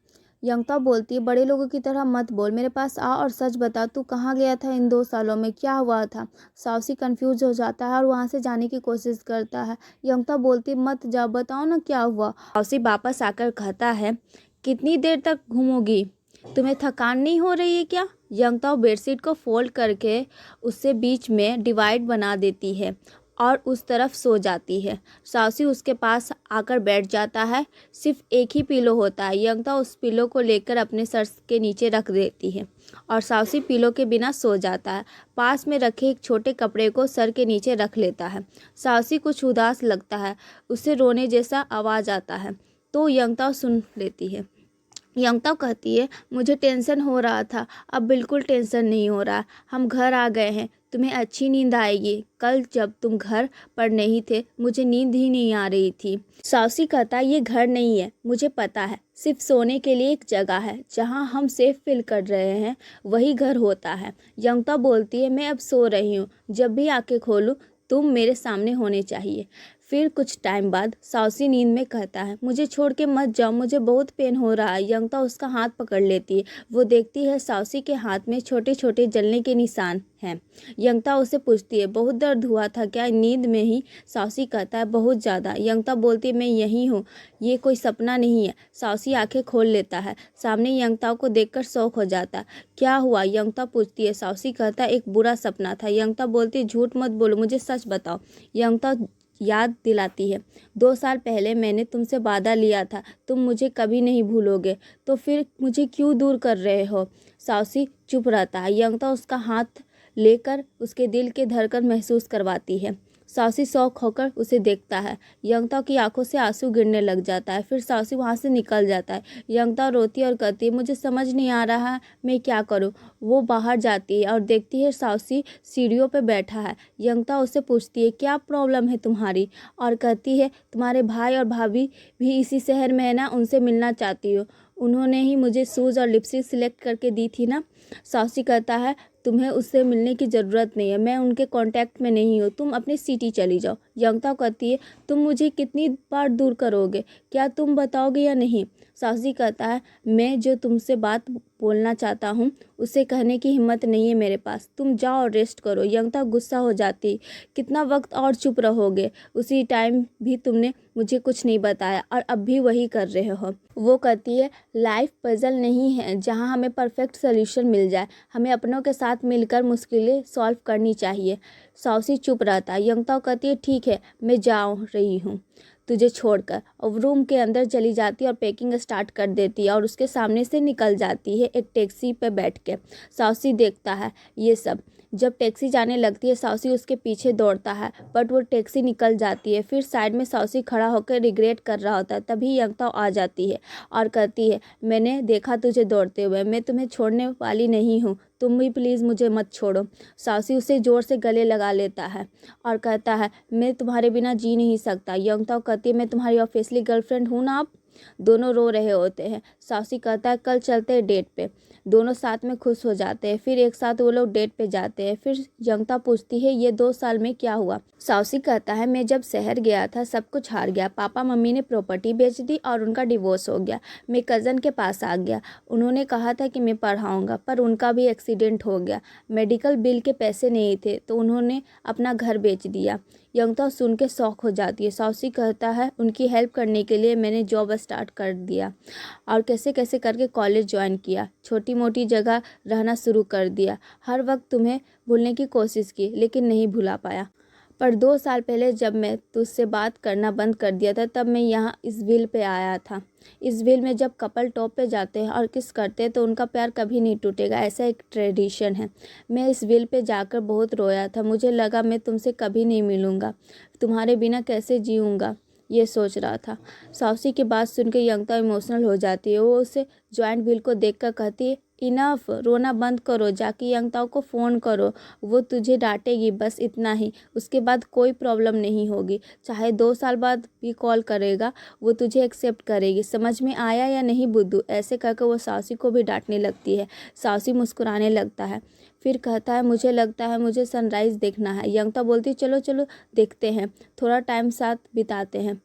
यंगताओ बोलती है बड़े लोगों की तरह मत बोल, मेरे पास आ और सच बता तू कहाँ गया था इन 2 सालों में, क्या हुआ था? साउसी कंफ्यूज हो जाता है और वहाँ से जाने की कोशिश करता है। यंगताओ बोलती मत जा, बताओ ना क्या हुआ। साउसी वापस आकर कहता है कितनी देर तक घूमोगी, तुम्हें थकान नहीं हो रही है क्या? यंगताओ बेडशीट को फोल्ड करके उससे बीच में डिवाइड बना देती है और उस तरफ सो जाती है। साउसी उसके पास आकर बैठ जाता है। सिर्फ एक ही पिलो होता है। यंगताओ उस पिलो को लेकर अपने सर के नीचे रख देती है और साउसी पिलो के बिना सो जाता है। पास में रखे एक छोटे कपड़े को सर के नीचे रख लेता है। साउसी कुछ उदास लगता है, उससे रोने जैसा आवाज़ आता है तो यंगताओ सुन लेती है। यंगताओ कहती है मुझे टेंशन हो रहा था, अब बिल्कुल टेंशन नहीं हो रहा, हम घर आ गए हैं, तुम्हें अच्छी नींद आएगी। कल जब तुम घर पर नहीं थे मुझे नींद ही नहीं आ रही थी। साउसी कहता है ये घर नहीं है, मुझे पता है, सिर्फ सोने के लिए एक जगह है, जहां हम सेफ फील कर रहे हैं वही घर होता है। यंगताओ बोलती है मैं अब सो रही हूँ, जब भी आंखें खोलूँ तुम मेरे सामने होने चाहिए। फिर कुछ टाइम बाद साउसी नींद में कहता है मुझे छोड़ के मत जाओ, मुझे बहुत पेन हो रहा है। यंगताओ उसका हाथ पकड़ लेती है। वो देखती है साउसी के हाथ में छोटे छोटे जलने के निशान हैं। यंगताओ उसे पूछती है बहुत दर्द हुआ था क्या नींद में ही? साउसी कहता है बहुत ज़्यादा। यंगताओ बोलती है मैं यहीं हूँ, ये कोई सपना नहीं है। साउसी आंखें खोल लेता है, सामने यंगताओ को देखकर शौक हो जाता है। क्या हुआ? यंगताओ पूछती है। साउसी कहता है एक बुरा सपना था। यंगताओ बोलती है झूठ मत बोलो, मुझे सच बताओ। यंगताओ याद दिलाती है 2 साल पहले मैंने तुमसे वादा लिया था, तुम मुझे कभी नहीं भूलोगे, तो फिर मुझे क्यों दूर कर रहे हो? साउसी चुप रहता है। यंगताओ उसका हाथ लेकर उसके दिल के धड़कन महसूस करवाती है। साउसी शौक होकर उसे देखता है। यंगताओ की आंखों से आंसू गिरने लग जाता है। फिर साउसी वहाँ से निकल जाता है। यंगताओ रोती है और कहती है मुझे समझ नहीं आ रहा है मैं क्या करूँ। वो बाहर जाती है और देखती है साउसी सीढ़ियों पर बैठा है। यंगताओ उससे पूछती है क्या प्रॉब्लम है तुम्हारी, और कहती है तुम्हारे भाई और भाभी भी इसी शहर में है ना, उनसे मिलना चाहती हो, उन्होंने ही मुझे शूज़ और लिपस्टिक सिलेक्ट करके दी थी ना। साउसी कहता है तुम्हें उससे मिलने की ज़रूरत नहीं है, मैं उनके कांटेक्ट में नहीं हूँ, तुम अपनी सिटी चली जाओ। यंगताओ कहती है तुम मुझे कितनी बार दूर करोगे, क्या तुम बताओगे या नहीं। साउसी कहता है मैं जो तुमसे बात बोलना चाहता हूँ उसे कहने की हिम्मत नहीं है मेरे पास, तुम जाओ और रेस्ट करो। यंगताओ गुस्सा हो जाती, कितना वक्त और चुप रहोगे, उसी टाइम भी तुमने मुझे कुछ नहीं बताया और अब भी वही कर रहे हो। वो कहती है लाइफ पजल नहीं है जहाँ हमें परफेक्ट सोल्यूशन मिल जाए, हमें अपनों के साथ मिलकर मुश्किलें सॉल्व करनी चाहिए। साउसी चुप रहता है। यंगताओ कहती है ठीक है मैं जा रही हूँ तुझे छोड़कर, और रूम के अंदर चली जाती है और पैकिंग स्टार्ट कर देती है और उसके सामने से निकल जाती है एक टैक्सी पे बैठ के। साउसी देखता है ये सब। जब टैक्सी जाने लगती है साउसी उसके पीछे दौड़ता है बट वो टैक्सी निकल जाती है। फिर साइड में साउसी खड़ा होकर रिग्रेट कर रहा होता है, तभी यंगताओ आ जाती है और कहती है मैंने देखा तुझे दौड़ते हुए, मैं तुम्हें छोड़ने वाली नहीं हूँ, तुम भी प्लीज़ मुझे मत छोड़ो। साउसी उसे ज़ोर से गले लगा लेता है और कहता है मैं तुम्हारे बिना जी नहीं सकता। यंगताओ कहती है मैं तुम्हारी ऑफिशियली गर्लफ्रेंड हूँ ना। अब दोनों रो रहे होते हैं। साउसी कहता है कल चलते हैं डेट पे। दोनों साथ में खुश हो जाते हैं, फिर एक साथ वो लोग डेट पे जाते हैं। फिर यंगताओ पूछती है ये 2 साल में क्या हुआ। साउसी कहता है मैं जब शहर गया था सब कुछ हार गया, पापा मम्मी ने प्रॉपर्टी बेच दी और उनका डिवोर्स हो गया। मैं कज़न के पास आ गया, उन्होंने कहा था कि मैं पढ़ाऊँगा पर उनका भी एक्सीडेंट हो गया, मेडिकल बिल के पैसे नहीं थे तो उन्होंने अपना घर बेच दिया। यंगताओ सुन के शौक हो जाती है। साउसी कहता है उनकी हेल्प करने के लिए मैंने जॉब स्टार्ट कर दिया और कैसे कैसे करके कॉलेज ज्वाइन किया, छोटी मोटी जगह रहना शुरू कर दिया, हर वक्त तुम्हें भूलने की कोशिश की लेकिन नहीं भुला पाया। पर 2 साल पहले जब मैं तुझसे बात करना बंद कर दिया था तब मैं यहाँ इस व्हील पे आया था। इस व्हील में जब कपल टॉप पे जाते हैं और किस करते हैं तो उनका प्यार कभी नहीं टूटेगा, ऐसा एक ट्रेडिशन है। मैं इस व्हील पे जाकर बहुत रोया था, मुझे लगा मैं तुमसे कभी नहीं मिलूँगा, तुम्हारे बिना कैसे जीऊँगा ये सोच रहा था। साउसी की बात सुन के यंगताओ इमोशनल हो जाती है। वो उसे जॉइंट व्हील को देखकर कहती है इनफ, रोना बंद करो, जाके यंगताओ को फ़ोन करो, वो तुझे डांटेगी बस इतना ही, उसके बाद कोई प्रॉब्लम नहीं होगी, चाहे 2 साल बाद भी कॉल करेगा वो तुझे एक्सेप्ट करेगी, समझ में आया या नहीं बुद्धू। ऐसे कहकर वो साउसी को भी डांटने लगती है। साउसी मुस्कुराने लगता है, फिर कहता है मुझे लगता है मुझे सनराइज़ देखना है। यंगताओ बोलती है चलो चलो देखते हैं, थोड़ा टाइम साथ बिताते हैं।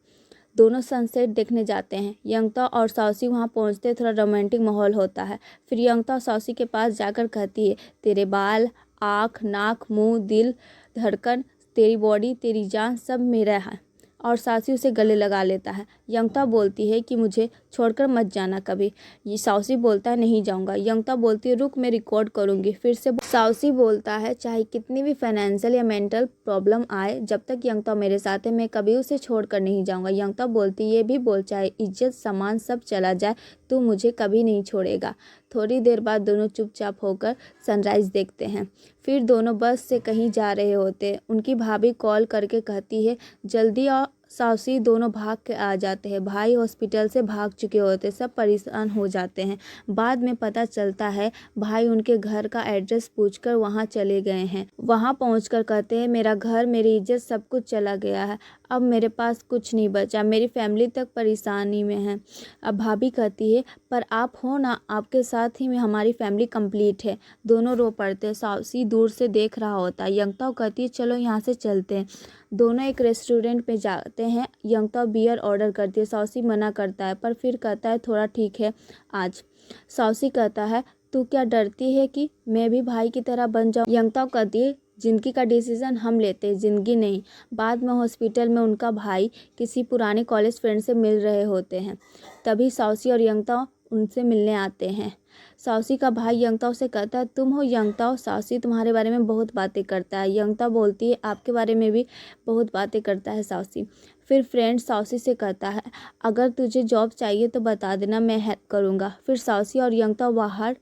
दोनों सनसेट देखने जाते हैं। यंगताओ और साउसी वहाँ पहुँचते थोड़ा रोमांटिक माहौल होता है। फिर यंगताओ साउसी के पास जाकर कहती है तेरे बाल, आँख, नाक, मुंह, दिल, धड़कन, तेरी बॉडी, तेरी जान सब मेरा है। और साउसी उसे गले लगा लेता है। यंगताओ बोलती है कि मुझे छोड़कर मत जाना कभी। ये साउसी बोलता है नहीं जाऊँगा। यंगताओ बोलती है रुक मैं रिकॉर्ड करूँगी। फिर से साउसी बोलता है चाहे कितनी भी फाइनेंशियल या मेंटल प्रॉब्लम आए, जब तक यंगताओ मेरे साथ है मैं कभी उसे छोड़कर नहीं जाऊँगा। यंगताओ बोलती ये भी बोल चाहे इज्जत सामान सब चला जाए तू मुझे कभी नहीं छोड़ेगा। थोड़ी देर बाद दोनों चुपचाप होकर सनराइज़ देखते हैं। फिर दोनों बस से कहीं जा रहे होते। उनकी भाभी कॉल करके कहती है जल्दी आओ। साउसी दोनों भाग के आ जाते हैं। भाई हॉस्पिटल से भाग चुके होते, सब परेशान हो जाते हैं। बाद में पता चलता है भाई उनके घर का एड्रेस पूछकर वहां चले गए हैं। वहां पहुंचकर कहते हैं मेरा घर, मेरी इज्जत सब कुछ चला गया है, अब मेरे पास कुछ नहीं बचा, मेरी फैमिली तक परेशानी में है। अब भाभी कहती है पर आप हो ना, आपके साथ ही हमारी फैमिली कंप्लीट है। दोनों रो पड़ते हैं। साउसी दूर से देख रहा होता है। यंगताओ कहती है चलो यहाँ से चलते हैं। दोनों एक रेस्टोरेंट पे जाते हैं। यंगताओ बियर ऑर्डर करती है। साउसी मना करता है पर फिर कहता है थोड़ा ठीक है आज। साउसी कहता है तू क्या डरती है कि मैं भी भाई की तरह बन जाऊँ। यंगताओ कहती है जिंदगी का डिसीज़न हम लेते हैं, जिंदगी नहीं। बाद में हॉस्पिटल में उनका भाई किसी पुराने कॉलेज फ्रेंड से मिल रहे होते हैं, तभी साउसी और यंगताओ उनसे मिलने आते हैं। साउसी का भाई यंगताओ से कहता है तुम हो यंगताओ, साउसी तुम्हारे बारे में बहुत बातें करता है। यंगताओ बोलती है आपके बारे में भी बहुत बातें करता है साउसी। फिर फ्रेंड साउसी से कहता है अगर तुझे जॉब चाहिए तो बता देना, मैं हेल्प करूँगा। फिर साउसी और यंगताओ बाहर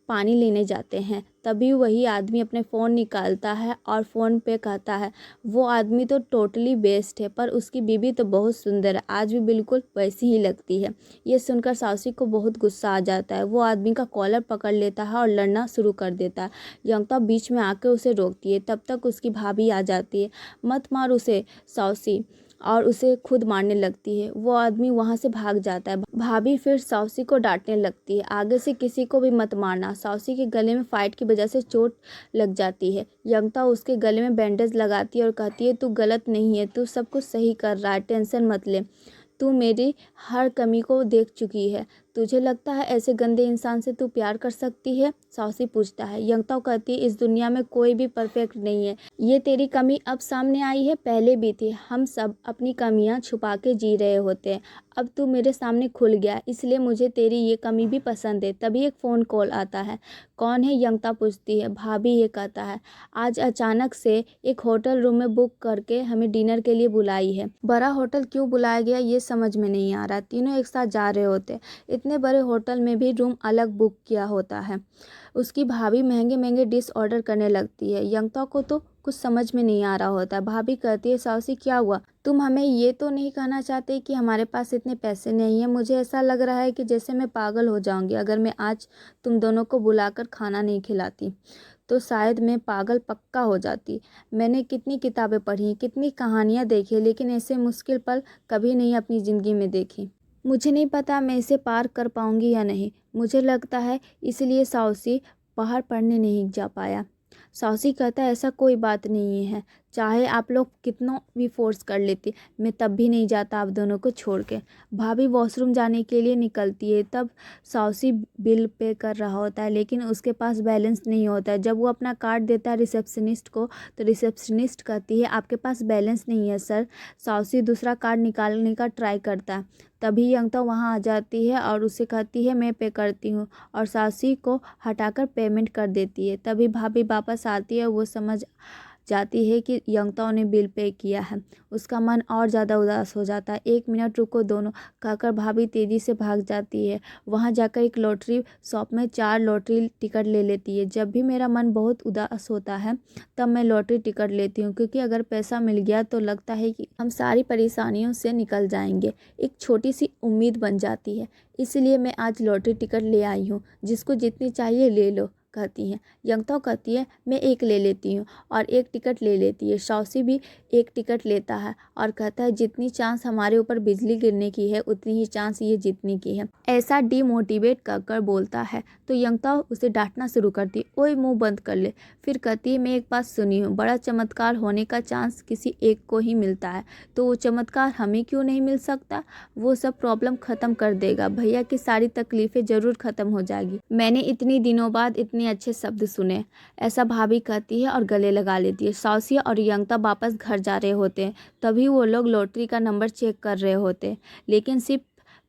पानी लेने जाते हैं, तभी वही आदमी अपने फ़ोन निकालता है और फ़ोन पे कहता है वो आदमी तो टोटली बेस्ट है पर उसकी बीवी तो बहुत सुंदर है, आज भी बिल्कुल वैसी ही लगती है। ये सुनकर साउसी को बहुत गुस्सा आ जाता है। वो आदमी का कॉलर पकड़ लेता है और लड़ना शुरू कर देता है। यंगताओ बीच में आकर उसे रोकती है, तब तक उसकी भाभी आ जाती है। मत मार उसे साउसी, और उसे खुद मारने लगती है। वो आदमी वहाँ से भाग जाता है। भाभी फिर साउसी को डांटने लगती है, आगे से किसी को भी मत मारना। साउसी के गले में फाइट की वजह से चोट लग जाती है। यंगता उसके गले में बैंडेज लगाती है और कहती है, तू गलत नहीं है, तू सब कुछ सही कर रहा है, टेंशन मत ले। तू मेरी हर कमी को देख चुकी है। तुझे लगता है ऐसे गंदे इंसान से तू प्यार कर सकती है? साउसी पूछता है। यंगता कहती है, इस दुनिया में कोई भी परफेक्ट नहीं है। ये तेरी कमी अब सामने आई है, पहले भी थी। हम सब अपनी कमियां छुपा के जी रहे होते हैं। अब तू मेरे सामने खुल गया, इसलिए मुझे तेरी ये कमी भी पसंद है। तभी एक फ़ोन कॉल आता है। कौन है? यंगता पूछती है। भाभी ये कहता है, आज अचानक से एक होटल रूम में बुक करके हमें डिनर के लिए बुलाई है। बड़ा होटल क्यों बुलाया गया ये समझ में नहीं आ रहा। तीनों एक साथ जा रहे होते। इतने बड़े होटल में भी रूम अलग बुक किया होता है। उसकी भाभी महंगे महंगे डिश ऑर्डर करने लगती है। यंगता को तो कुछ समझ में नहीं आ रहा होता। भाभी कहती है, साउसी क्या हुआ? तुम हमें ये तो नहीं कहना चाहते कि हमारे पास इतने पैसे नहीं है? मुझे ऐसा लग रहा है कि जैसे मैं पागल हो जाऊंगी अगर मैं आज तुम दोनों को बुलाकर खाना नहीं खिलाती। तो शायद मैं पागल पक्का हो जाती। मैंने कितनी किताबें पढ़ी, कितनी कहानियाँ देखी, लेकिन ऐसे मुश्किल पल कभी नहीं अपनी ज़िंदगी में देखी। मुझे नहीं पता मैं इसे पार कर पाऊंगी या नहीं। मुझे लगता है इसलिए साउसी बाहर पढ़ने नहीं जा पाया। साउसी कहता है, ऐसा कोई बात नहीं है, चाहे आप लोग कितना भी फोर्स कर लेती, मैं तब भी नहीं जाता आप दोनों को छोड़ के। भाभी वॉशरूम जाने के लिए निकलती है। तब साउसी बिल पे कर रहा होता है, लेकिन उसके पास बैलेंस नहीं होता है। जब वो अपना कार्ड देता है रिसेप्शनिस्ट को, तो रिसेप्शनिस्ट कहती है, आपके पास बैलेंस नहीं है सर। साउसी दूसरा कार्ड निकालने का ट्राई करता है। तभी यंगता वहाँ आ जाती है और उसे कहती है, मैं पे करती हूँ, और साउसी को हटाकर पेमेंट कर देती है। तभी भाभी वापस आती है। वो समझ जाती है कि यंगता ने बिल पे किया है। उसका मन और ज़्यादा उदास हो जाता है। 1 मिनट रुको दोनों, कहकर भाभी तेज़ी से भाग जाती है। वहाँ जाकर एक लॉटरी शॉप में 4 लॉटरी टिकट ले लेती है। जब भी मेरा मन बहुत उदास होता है तब मैं लॉटरी टिकट लेती हूँ, क्योंकि अगर पैसा मिल गया तो लगता है कि हम सारी परेशानियों से निकल जाएंगे। एक छोटी सी उम्मीद बन जाती है। इसलिए मैं आज लॉटरी टिकट ले आई हूँ, जिसको जितनी चाहिए ले लो, कहती हैं। यंगता कहती है, मैं एक ले लेती हूँ, और एक टिकट ले लेती है। साउसी भी एक टिकट लेता है और कहता है, जितनी चांस हमारे ऊपर बिजली गिरने की है उतनी ही चांस ये जीतने की है। ऐसा डीमोटिवेट कर बोलता है तो यंगता उसे डांटना शुरू करती है, ओए मुंह बंद कर ले। फिर कहती है, मैं एक बात सुनी हूँ, बड़ा चमत्कार होने का चांस किसी एक को ही मिलता है, तो वो चमत्कार हमें क्यों नहीं मिल सकता? वो सब प्रॉब्लम ख़त्म कर देगा, भैया की सारी तकलीफ़ें ज़रूर ख़त्म हो जाएगी। मैंने इतनी दिनों बाद इतने अच्छे शब्द सुने, ऐसा भाभी कहती है और गले लगा लेती है। साउसी और यंगता वापस घर जा रहे होते हैं। तभी वो लोग लॉटरी का नंबर चेक कर रहे होते हैं, लेकिन सिर्फ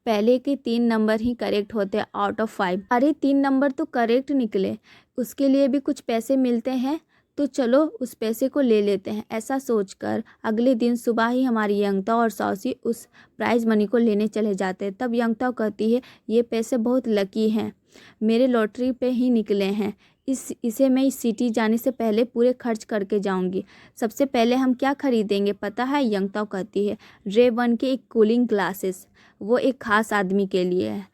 पहले के 3 नंबर ही करेक्ट होते हैं आउट ऑफ 5। अरे 3 नंबर तो करेक्ट निकले, उसके लिए भी कुछ पैसे मिलते हैं, तो चलो उस पैसे को ले लेते हैं। ऐसा सोचकर अगले दिन सुबह ही हमारी यंगता और साउसी उस प्राइज मनी को लेने चले जाते हैं। तब यंगता कहती है, ये पैसे बहुत लकी हैं, मेरे लॉटरी पे ही निकले हैं। इसे मैं इस सिटी जाने से पहले पूरे खर्च करके जाऊंगी। सबसे पहले हम क्या खरीदेंगे पता है? यंगता कहती है, Ray-1 के एक कूलिंग ग्लासेस, वो एक खास आदमी के लिए है।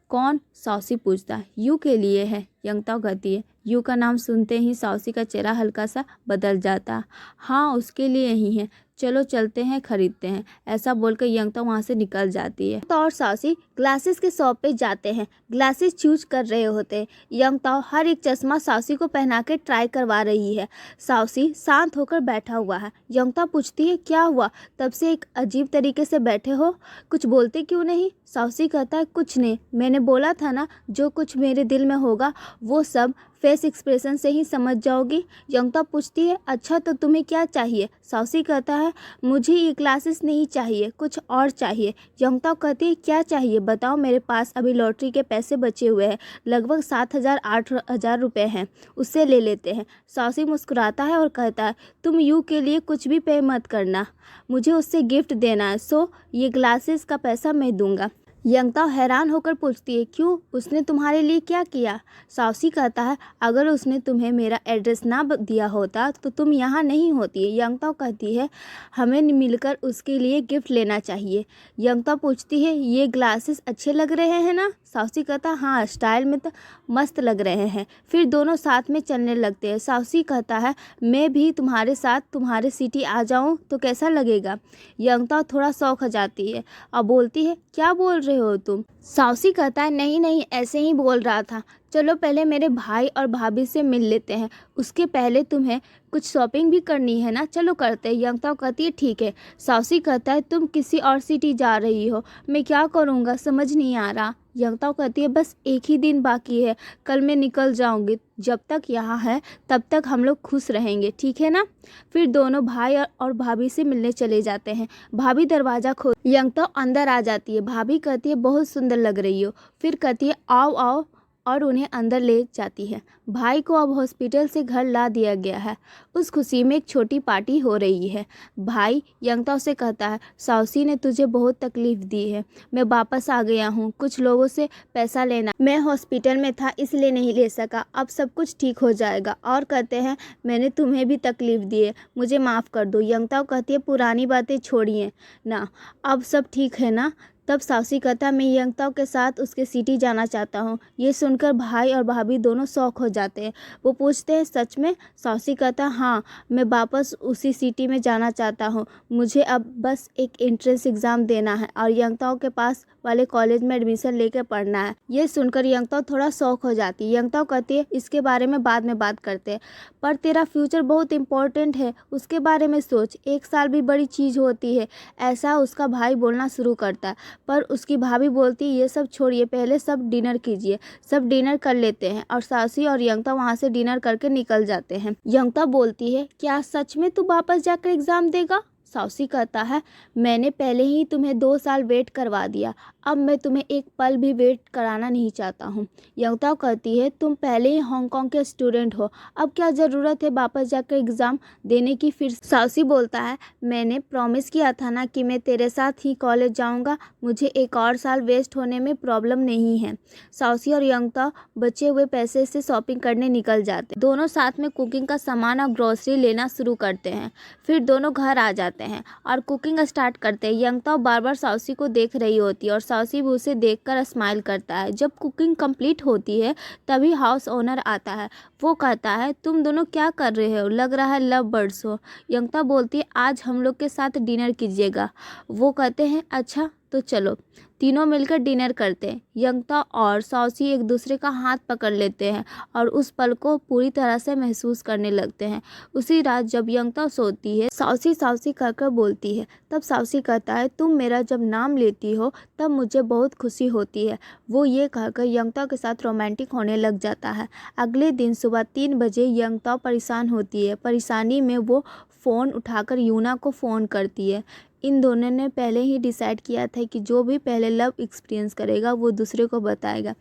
कौन? साउसी पूछता है। यू के लिए है, यंगता कहती है। यू का नाम सुनते ही साउसी का चेहरा हल्का सा बदल जाता। हाँ, उसके लिए ही है, चलो चलते हैं, खरीदते हैं। ऐसा बोलकर यंगता वहाँ से निकल जाती है। तो और साउसी ग्लासेस के शॉप पे जाते हैं, ग्लासेस चूज कर रहे होते हैं। यंगता हर एक चश्मा साउसी को पहना के ट्राई करवा रही है। साउसी शांत होकर बैठा हुआ है। यंगता पूछती है, क्या हुआ? तब से एक अजीब तरीके से बैठे हो, कुछ बोलते क्यों नहीं? साउसी कहता है, कुछ नहीं, मैंने बोला था ना, जो कुछ मेरे दिल में होगा वो सब फेस एक्सप्रेशन से ही समझ जाओगी। यंगता पूछती है, अच्छा तो तुम्हें क्या चाहिए? साउसी कहता है, मुझे ये क्लासेस नहीं चाहिए, कुछ और चाहिए। यंगता कहती है, क्या चाहिए बताओ, मेरे पास अभी लॉटरी के पैसे बचे हुए हैं, लगभग 7,000-8,000 रुपये हैं, उससे ले लेते हैं। साउसी मुस्कुराता है और कहता है, तुम यू के लिए कुछ भी पे मत करना, मुझे उससे गिफ्ट देना है, सो ये ग्लासेस का पैसा मैं दूंगा। यंगताओ हैरान होकर पूछती है, क्यों, उसने तुम्हारे लिए क्या किया? साउसी कहता है, अगर उसने तुम्हें मेरा एड्रेस ना दिया होता तो तुम यहाँ नहीं होती। यंगताओ कहती है, हमें मिलकर उसके लिए गिफ्ट लेना चाहिए। यंगताओ पूछती है, ये ग्लासेस अच्छे लग रहे हैं ना? साउसी कहता है, हाँ, स्टाइल में तो मस्त लग रहे हैं। फिर दोनों साथ में चलने लगते हैं। साउसी कहता है, मैं भी तुम्हारे साथ तुम्हारे सिटी आ जाऊँ तो कैसा लगेगा? यंगताओ थोड़ा शौक हो जाती है और बोलती है, क्या बोल रहे हो तुम? साउसी कहता है, नहीं नहीं, ऐसे ही बोल रहा था। चलो पहले मेरे भाई और भाभी से मिल लेते हैं, उसके पहले तुम्हें कुछ शॉपिंग भी करनी है ना, चलो करते हैं। यंगताओ कहती है, ठीक है। साउसी कहता है, तुम किसी और सिटी जा रही हो, मैं क्या करूँगा समझ नहीं आ रहा। यंगताओ कहती है, बस एक ही दिन बाकी है, कल मैं निकल जाऊंगी, जब तक यहाँ है तब तक हम लोग खुश रहेंगे, ठीक है ना? फिर दोनों भाई और भाभी से मिलने चले जाते हैं। भाभी दरवाज़ा खोल, यंगताओ अंदर आ जाती है। भाभी कहती है, बहुत सुंदर लग रही हो। फिर कहती है, आओ आओ, और उन्हें अंदर ले जाती है। भाई को अब हॉस्पिटल से घर ला दिया गया है। उस खुशी में एक छोटी पार्टी हो रही है। भाई यंगताओ से कहता है, साउसी ने तुझे बहुत तकलीफ़ दी है, मैं वापस आ गया हूँ, कुछ लोगों से पैसा लेना, मैं हॉस्पिटल में था इसलिए नहीं ले सका, अब सब कुछ ठीक हो जाएगा। और कहते हैं, मैंने तुम्हें भी तकलीफ़ दी है, मुझे माफ़ कर दो। यंगताओ कहती है, पुरानी बातें छोड़िए ना, अब सब ठीक है ना? तब साउसी कहता है, मैं यंगताओ के साथ उसके सिटी जाना चाहता हूँ। ये सुनकर भाई और भाभी दोनों शौक हो जाते हैं। वो पूछते हैं, सच में? साउसी कहता है, हाँ, मैं वापस उसी सिटी में जाना चाहता हूँ, मुझे अब बस एक एंट्रेंस एग्ज़ाम देना है और यंगताओ के पास वाले कॉलेज में एडमिशन लेकर पढ़ना है। ये सुनकर यंगताओ थोड़ा शौक हो जाती है। यंगताओ कहती है, इसके बारे में बाद में बात करते हैं, पर तेरा फ्यूचर बहुत इंपॉर्टेंट है, उसके बारे में सोच, 1 साल भी बड़ी चीज़ होती है। ऐसा उसका भाई बोलना शुरू करता है, पर उसकी भाभी बोलती है, ये सब छोड़िए, पहले सब डिनर कीजिए। सब डिनर कर लेते हैं और साउसी और यंगताओ वहाँ से डिनर करके निकल जाते हैं। यंगताओ बोलती है, क्या सच में तू वापस जाकर एग्ज़ाम देगा? साउसी कहता है, मैंने पहले ही तुम्हें 2 साल वेट करवा दिया, अब मैं तुम्हें एक पल भी वेट कराना नहीं चाहता हूँ। यंगताओ कहती है, तुम पहले ही हांगकांग के स्टूडेंट हो, अब क्या ज़रूरत है वापस जाकर एग्ज़ाम देने की? फिर साउसी बोलता है, मैंने प्रॉमिस किया था ना कि मैं तेरे साथ ही कॉलेज जाऊँगा, मुझे एक और साल वेस्ट होने में प्रॉब्लम नहीं है। साउसी और यंगताओ बचे हुए पैसे से शॉपिंग करने निकल जाते, दोनों साथ में कुकिंग का सामान और ग्रोसरी लेना शुरू करते हैं। फिर दोनों घर आ जाते हैं और कुकिंग स्टार्ट करते हैं। यंगताओ बार बार साउसी को देख रही होती है और साउसी भी उसे देखकर स्माइल करता है। जब कुकिंग कंप्लीट होती है तभी हाउस ओनर आता है। वो कहता है, तुम दोनों क्या कर रहे हो, लग रहा है लव बर्ड्स हो। यंगताओ बोलती है, आज हम लोग के साथ डिनर कीजिएगा। वो कहते हैं, अच्छा तो चलो। तीनों मिलकर डिनर करते हैं। यंगताओ और साउसी एक दूसरे का हाथ पकड़ लेते हैं और उस पल को पूरी तरह से महसूस करने लगते हैं। उसी रात जब यंगताओ सोती है, साउसी साउसी कहकर बोलती है। तब साउसी कहता है, तुम मेरा जब नाम लेती हो तब मुझे बहुत खुशी होती है। वो ये कहकर यंगताओ के साथ रोमांटिक होने लग जाता है। अगले दिन सुबह 3 बजे यंगताओ परेशान होती है। परेशानी में वो फ़ोन उठाकर यूना को फ़ोन करती है। इन दोनों ने पहले ही डिसाइड किया था कि जो भी पहले लव एक्सपीरियंस करेगा वो दूसरे को बताएगा,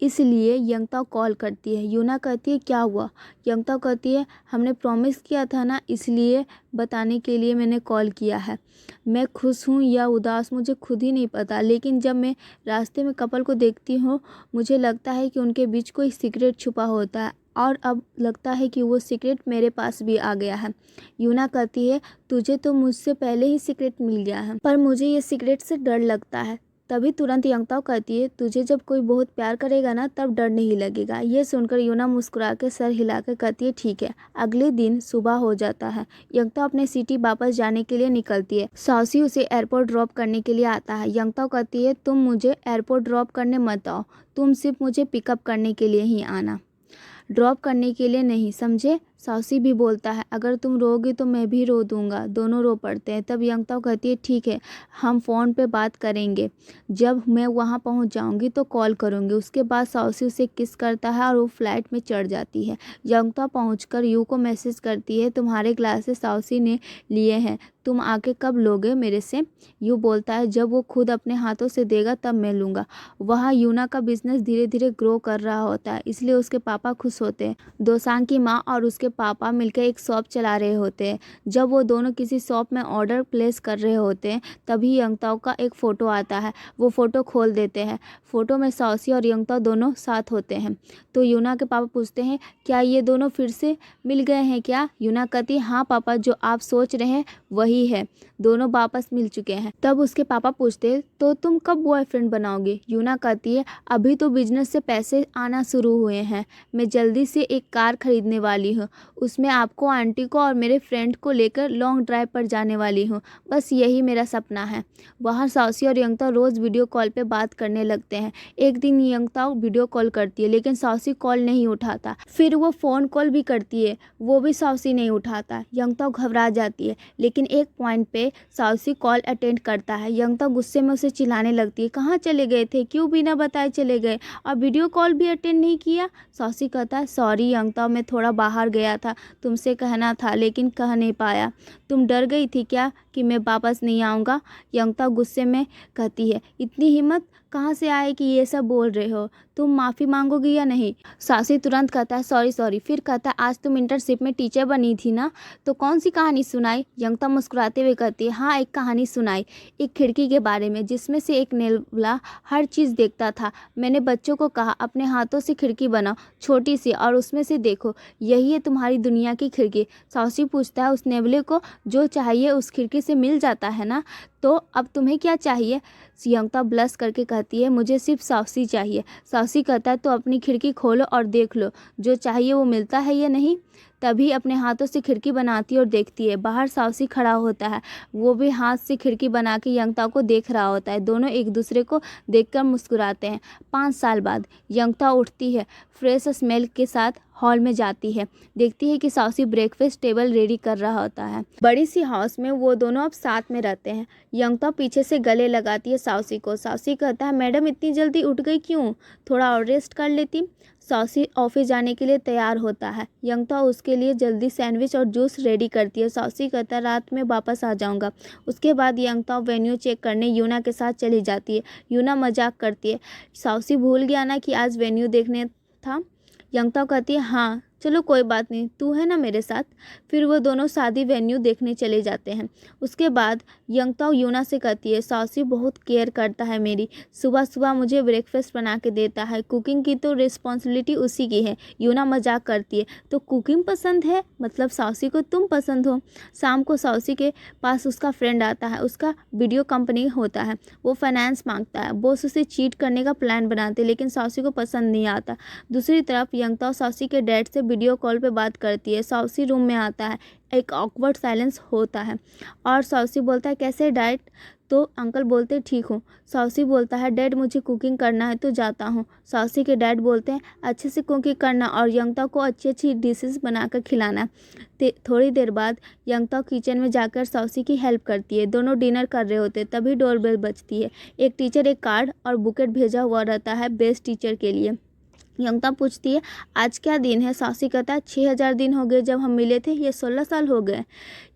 इसलिए यंगताओ कॉल करती है। यूना कहती है, क्या हुआ? यंगताओ कहती है, हमने प्रॉमिस किया था ना, इसलिए बताने के लिए मैंने कॉल किया है। मैं खुश हूँ या उदास मुझे खुद ही नहीं पता, लेकिन जब मैं रास्ते में कपल को देखती हूँ मुझे लगता है कि उनके बीच कोई सीक्रेट छुपा होता है और अब लगता है कि वो सीक्रेट मेरे पास भी आ गया है। यूना कहती है, तुझे तो मुझसे पहले ही सीक्रेट मिल गया है, पर मुझे ये सीक्रेट से डर लगता है। तभी तुरंत यंगताओ कहती है, तुझे जब कोई बहुत प्यार करेगा ना तब डर नहीं लगेगा। ये सुनकर यूना मुस्कुरा के सर हिलाकर कहती है, ठीक है। अगले दिन सुबह हो जाता है। यंगताओ अपने सिटी वापस जाने के लिए निकलती है। साउसी उसे एयरपोर्ट ड्रॉप करने के लिए आता है। यंगताओ कहती है, तुम मुझे एयरपोर्ट ड्रॉप करने मत आओ, तुम सिर्फ मुझे पिकअप करने के लिए ही आना, ड्रॉप करने के लिए नहीं, समझे? साउसी भी बोलता है, अगर तुम रोगी तो मैं भी रो दूंगा। दोनों रो पड़ते हैं। तब यंगताओ कहती है, ठीक है, हम फ़ोन पे बात करेंगे, जब मैं वहाँ पहुँच जाऊँगी तो कॉल करूँगी। उसके बाद साउसी उसे किस करता है और वो फ्लाइट में चढ़ जाती है। यंगताओ पहुँचकर यू को मैसेज करती है, तुम्हारे ग्लासेस साउसी ने लिए हैं, तुम आके कब लोगे मेरे से? यू बोलता है, जब वो खुद अपने हाथों से देगा तब मैं लूँगा। वहाँ यूना का बिजनेस धीरे धीरे ग्रो कर रहा होता है, इसलिए उसके पापा खुश होते हैं। दोसांग की माँ और उसके पापा मिलकर एक शॉप चला रहे होते हैं। जब वो दोनों किसी शॉप में ऑर्डर प्लेस कर रहे होते हैं तभी यंगताओ का एक फ़ोटो आता है। वो फ़ोटो खोल देते हैं। फ़ोटो में साउसी और यंगताओ दोनों साथ होते हैं। तो यूना के पापा पूछते हैं, क्या ये दोनों फिर से मिल गए हैं क्या? यूना कहती है, हाँ पापा, जो आप सोच रहे हैं वही है, दोनों वापस मिल चुके हैं। तब उसके पापा पूछते हैं, तो तुम कब बॉयफ्रेंड बनाओगे? यूना कहती है, अभी तो बिजनेस से पैसे आना शुरू हुए हैं, मैं जल्दी से एक कार खरीदने वाली हूँ, उसमें आपको, आंटी को और मेरे फ्रेंड को लेकर लॉन्ग ड्राइव पर जाने वाली हूँ, बस यही मेरा सपना है। वहाँ साउसी और यंगताओ रोज़ वीडियो कॉल पे बात करने लगते हैं। एक दिन यंगताओ वीडियो कॉल करती है लेकिन साउसी कॉल नहीं उठाता। फिर वो फ़ोन कॉल भी करती है, वो भी साउसी नहीं उठाता। यंगताओ घबरा जाती है लेकिन एक पॉइंट पे साउसी कॉल अटेंड करता है। यंगताओ गुस्से में उसे चिल्लाने लगती है, कहाँ चले गए थे, क्यों बिना बताए चले गए और वीडियो कॉल भी अटेंड नहीं किया? साउसी कहता है, सॉरी यंगताओ, मैं थोड़ा बाहर गया था, तुमसे कहना था लेकिन कह नहीं पाया। तुम डर गई थी क्या कि मैं वापस नहीं आऊँगा? यंगताओ गुस्से में कहती है, इतनी हिम्मत कहाँ से आए कि ये सब बोल रहे हो? तुम माफ़ी मांगोगी या नहीं? सासी तुरंत कहता है, सॉरी सॉरी। फिर कहता है, आज तुम इंटर्नशिप में टीचर बनी थी ना, तो कौन सी कहानी सुनाई? यंगताओ मुस्कुराते हुए कहती है, हाँ एक कहानी सुनाई, एक खिड़की के बारे में जिसमें से एक नेवला हर चीज़ देखता था। मैंने बच्चों को कहा, अपने हाथों से खिड़की बनाओ छोटी सी और उसमें से देखो, यही है तुम्हारी दुनिया की खिड़की। साउसी पूछता है, उस नेवले को जो चाहिए उस खिड़की से मिल जाता है ना, तो अब तुम्हें क्या चाहिए? यंगताओ ब्लश करके कहती है, मुझे सिर्फ साउसी चाहिए। साउसी कहता है, तो अपनी खिड़की खोलो और देख लो जो चाहिए वो मिलता है या नहीं। तभी अपने हाथों से खिड़की बनाती और देखती है। बाहर साउसी खड़ा होता है, वो भी हाथ से खिड़की बना के यंगताओ को देख रहा होता है। दोनों एक दूसरे को देखकर मुस्कुराते हैं। 5 साल बाद यंगताओ उठती है, फ्रेश स्मेल के साथ हॉल में जाती है। देखती है कि साउसी ब्रेकफास्ट टेबल रेडी कर रहा होता है। बड़ी सी हाउस में वो दोनों अब साथ में रहते हैं। यंगताओ पीछे से गले लगाती है साउसी को। साउसी कहता है, मैडम इतनी जल्दी उठ गई क्यों? थोड़ा और रेस्ट कर लेती। साउसी ऑफिस जाने के लिए तैयार होता है। यंगताओ उसके लिए जल्दी सैंडविच और जूस रेडी करती है। साउसी कहता है, रात में वापस आ जाऊंगा। उसके बाद यंगताओ वेन्यू चेक करने यूना के साथ चली जाती है। यूना मजाक करती है, साउसी भूल गया ना कि आज वेन्यू देखने था? यंगताओ कहती है, हाँ चलो कोई बात नहीं, तू है ना मेरे साथ। फिर वो दोनों शादी वेन्यू देखने चले जाते हैं। उसके बाद यंगताओ यूना से कहती है, साउसी बहुत केयर करता है मेरी, सुबह सुबह मुझे ब्रेकफास्ट बना के देता है, कुकिंग की तो रिस्पॉन्सिबिलिटी उसी की है। यूना मजाक करती है, तो कुकिंग पसंद है, मतलब साउसी को तुम पसंद हो। शाम को साउसी के पास उसका फ्रेंड आता है, उसका वीडियो कंपनी होता है, वो फाइनेंस मांगता है। बॉस उसे चीट करने का प्लान बनाते लेकिन साउसी को पसंद नहीं आता। दूसरी तरफ यंगताओ साउसी के डैड से वीडियो कॉल पे बात करती है। साउसी रूम में आता है, एक ऑकवर्ड साइलेंस होता है और साउसी बोलता है, कैसे डैड? तो अंकल बोलते हैं, ठीक हूँ। साउसी बोलता है, डैड मुझे कुकिंग करना है तो जाता हूँ। साउसी के डैड बोलते हैं, अच्छे से कुकिंग करना और यंगताओ को अच्छी अच्छी डिशेस बनाकर खिलाना। थोड़ी देर बाद यंगताओ किचन में जाकर साउसी की हेल्प करती है। दोनों डिनर कर रहे होते तभी डोरबेल बजती है। एक टीचर एक कार्ड और बुकेट भेजा हुआ रहता है बेस्ट टीचर के लिए। यंगताओ पूछती है, आज क्या दिन है? साउसी कहता है, 6000 दिन हो गए जब हम मिले थे, ये 16 साल हो गए।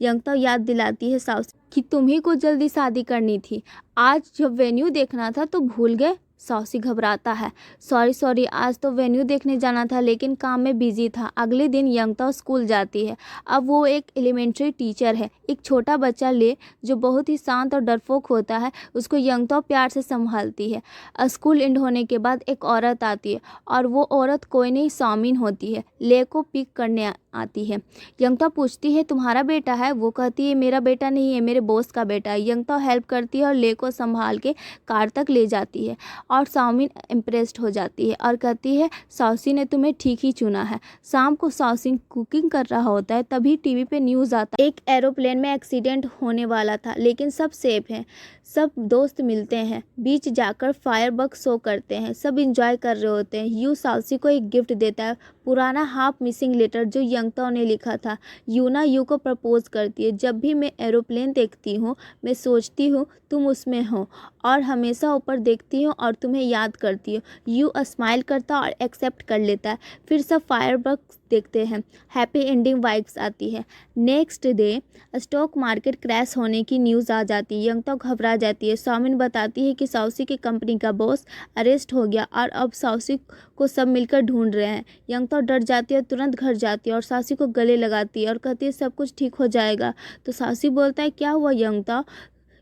यंगताओ याद दिलाती है साउसी कि तुम्ही को जल्दी शादी करनी थी, आज जब वेन्यू देखना था तो भूल गए। साउसी घबराता है, सॉरी सॉरी, आज तो वेन्यू देखने जाना था लेकिन काम में बिजी था। अगले दिन यंगताओ स्कूल जाती है। अब वो एक एलिमेंट्री टीचर है। एक छोटा बच्चा ले जो बहुत ही शांत और डरपोक होता है, उसको यंगताओ प्यार से संभालती है। स्कूल एंड होने के बाद एक औरत आती है और वो औरत कोई नहीं, सामिन होती है। ले को पिक करने आती है। यंगताओ पूछती है, तुम्हारा बेटा है? वो कहती है, मेरा बेटा नहीं है, मेरे बॉस का बेटा है। यंगताओ हेल्प करती है और ले को संभाल के कार तक ले जाती है और साउमिन इम्प्रेस्ड हो जाती है और कहती है, साउसी ने तुम्हें ठीक ही चुना है। शाम को साउसी कुकिंग कर रहा होता है तभी टीवी पे न्यूज़ आता है, एक एरोप्लेन में एक्सीडेंट होने वाला था लेकिन सब सेफ हैं। सब दोस्त मिलते हैं, बीच जाकर फायरवर्क शो करते हैं, सब इंजॉय कर रहे होते हैं। यू साउसी को एक गिफ्ट देता है, पुराना हाफ मिसिंग लेटर जो यंगताओ ने लिखा था। यूना यू को प्रपोज करती है, जब भी मैं एरोप्लेन देखती हूँ मैं सोचती हूँ तुम उसमें हो और हमेशा ऊपर देखती हूँ और तुम्हें याद करती हूँ। यू स्माइल करता और एक्सेप्ट कर लेता है। फिर सब फायरवर्क देखते हैं। हैप्पी एंडिंग वाइब्स आती है। Next day stock market crash होने की न्यूज़ आ जाती है। यंगता घबरा जाती है। सौमिन बताती है कि साउसी की कंपनी का बॉस अरेस्ट हो गया और अब साउसी को सब मिलकर ढूंढ रहे हैं। यंगता डर जाती है, तुरंत घर जाती है और साउसी को गले लगाती है और कहती है सब कुछ ठीक हो जाएगा। तो साउसी बोलता है क्या हुआ यंगता?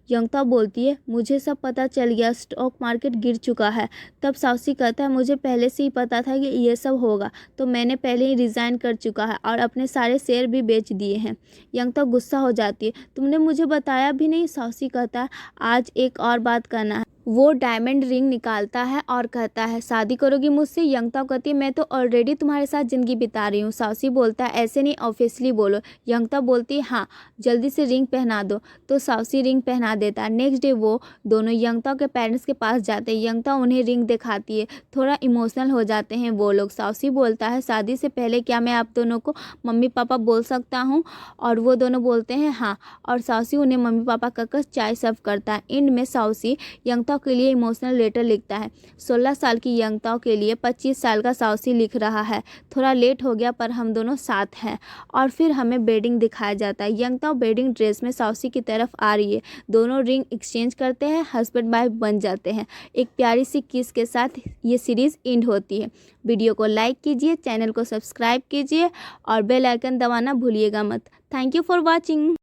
यंगता बोलती है मुझे सब पता चल गया, स्टॉक मार्केट गिर चुका है। तब साउसी कहता है मुझे पहले से ही पता था कि ये सब होगा, तो मैंने पहले ही रिज़ाइन कर चुका है और अपने सारे शेयर भी बेच दिए हैं। यंगता गुस्सा हो जाती है, तुमने मुझे बताया भी नहीं। साउसी कहता है आज एक और बात करना है। वो डायमंड रिंग निकालता है और कहता है शादी करोगी मुझसे? यंगता कहती है मैं तो ऑलरेडी तुम्हारे साथ ज़िंदगी बिता रही हूँ। साउसी बोलता है ऐसे नहीं, ऑब्वियसली बोलो। यंगता बोलती है हाँ, जल्दी से रिंग पहना दो। तो साउसी रिंग पहना देता है। नेक्स्ट डे वो दोनों यंगता के पेरेंट्स के पास जाते हैं। यंगता उन्हें रिंग दिखाती है। थोड़ा इमोशनल हो जाते हैं वो लोग। साउसी बोलता है शादी से पहले क्या मैं आप दोनों को मम्मी पापा बोल सकता हूँ? और वो दोनों बोलते हैं हाँ, और साउसी उन्हें मम्मी पापा कहकर चाय सर्व करता है। एंड में साउसी यंगता के लिए इमोशनल लेटर लिखता है। 16 साल की यंगताओं के लिए 25 साल का साउसी लिख रहा है, थोड़ा लेट हो गया पर हम दोनों साथ हैं। और फिर हमें बेडिंग दिखाया जाता है। यंगताओं बेडिंग ड्रेस में साउसी की तरफ आ रही है। दोनों रिंग एक्सचेंज करते हैं, हस्बैंड वाइफ बन जाते हैं। एक प्यारी सी किस के साथ ये सीरीज़ एंड होती है। वीडियो को लाइक कीजिए, चैनल को सब्सक्राइब कीजिए और बेल आइकन दबाना भूलिएगा मत। Thank you for watching.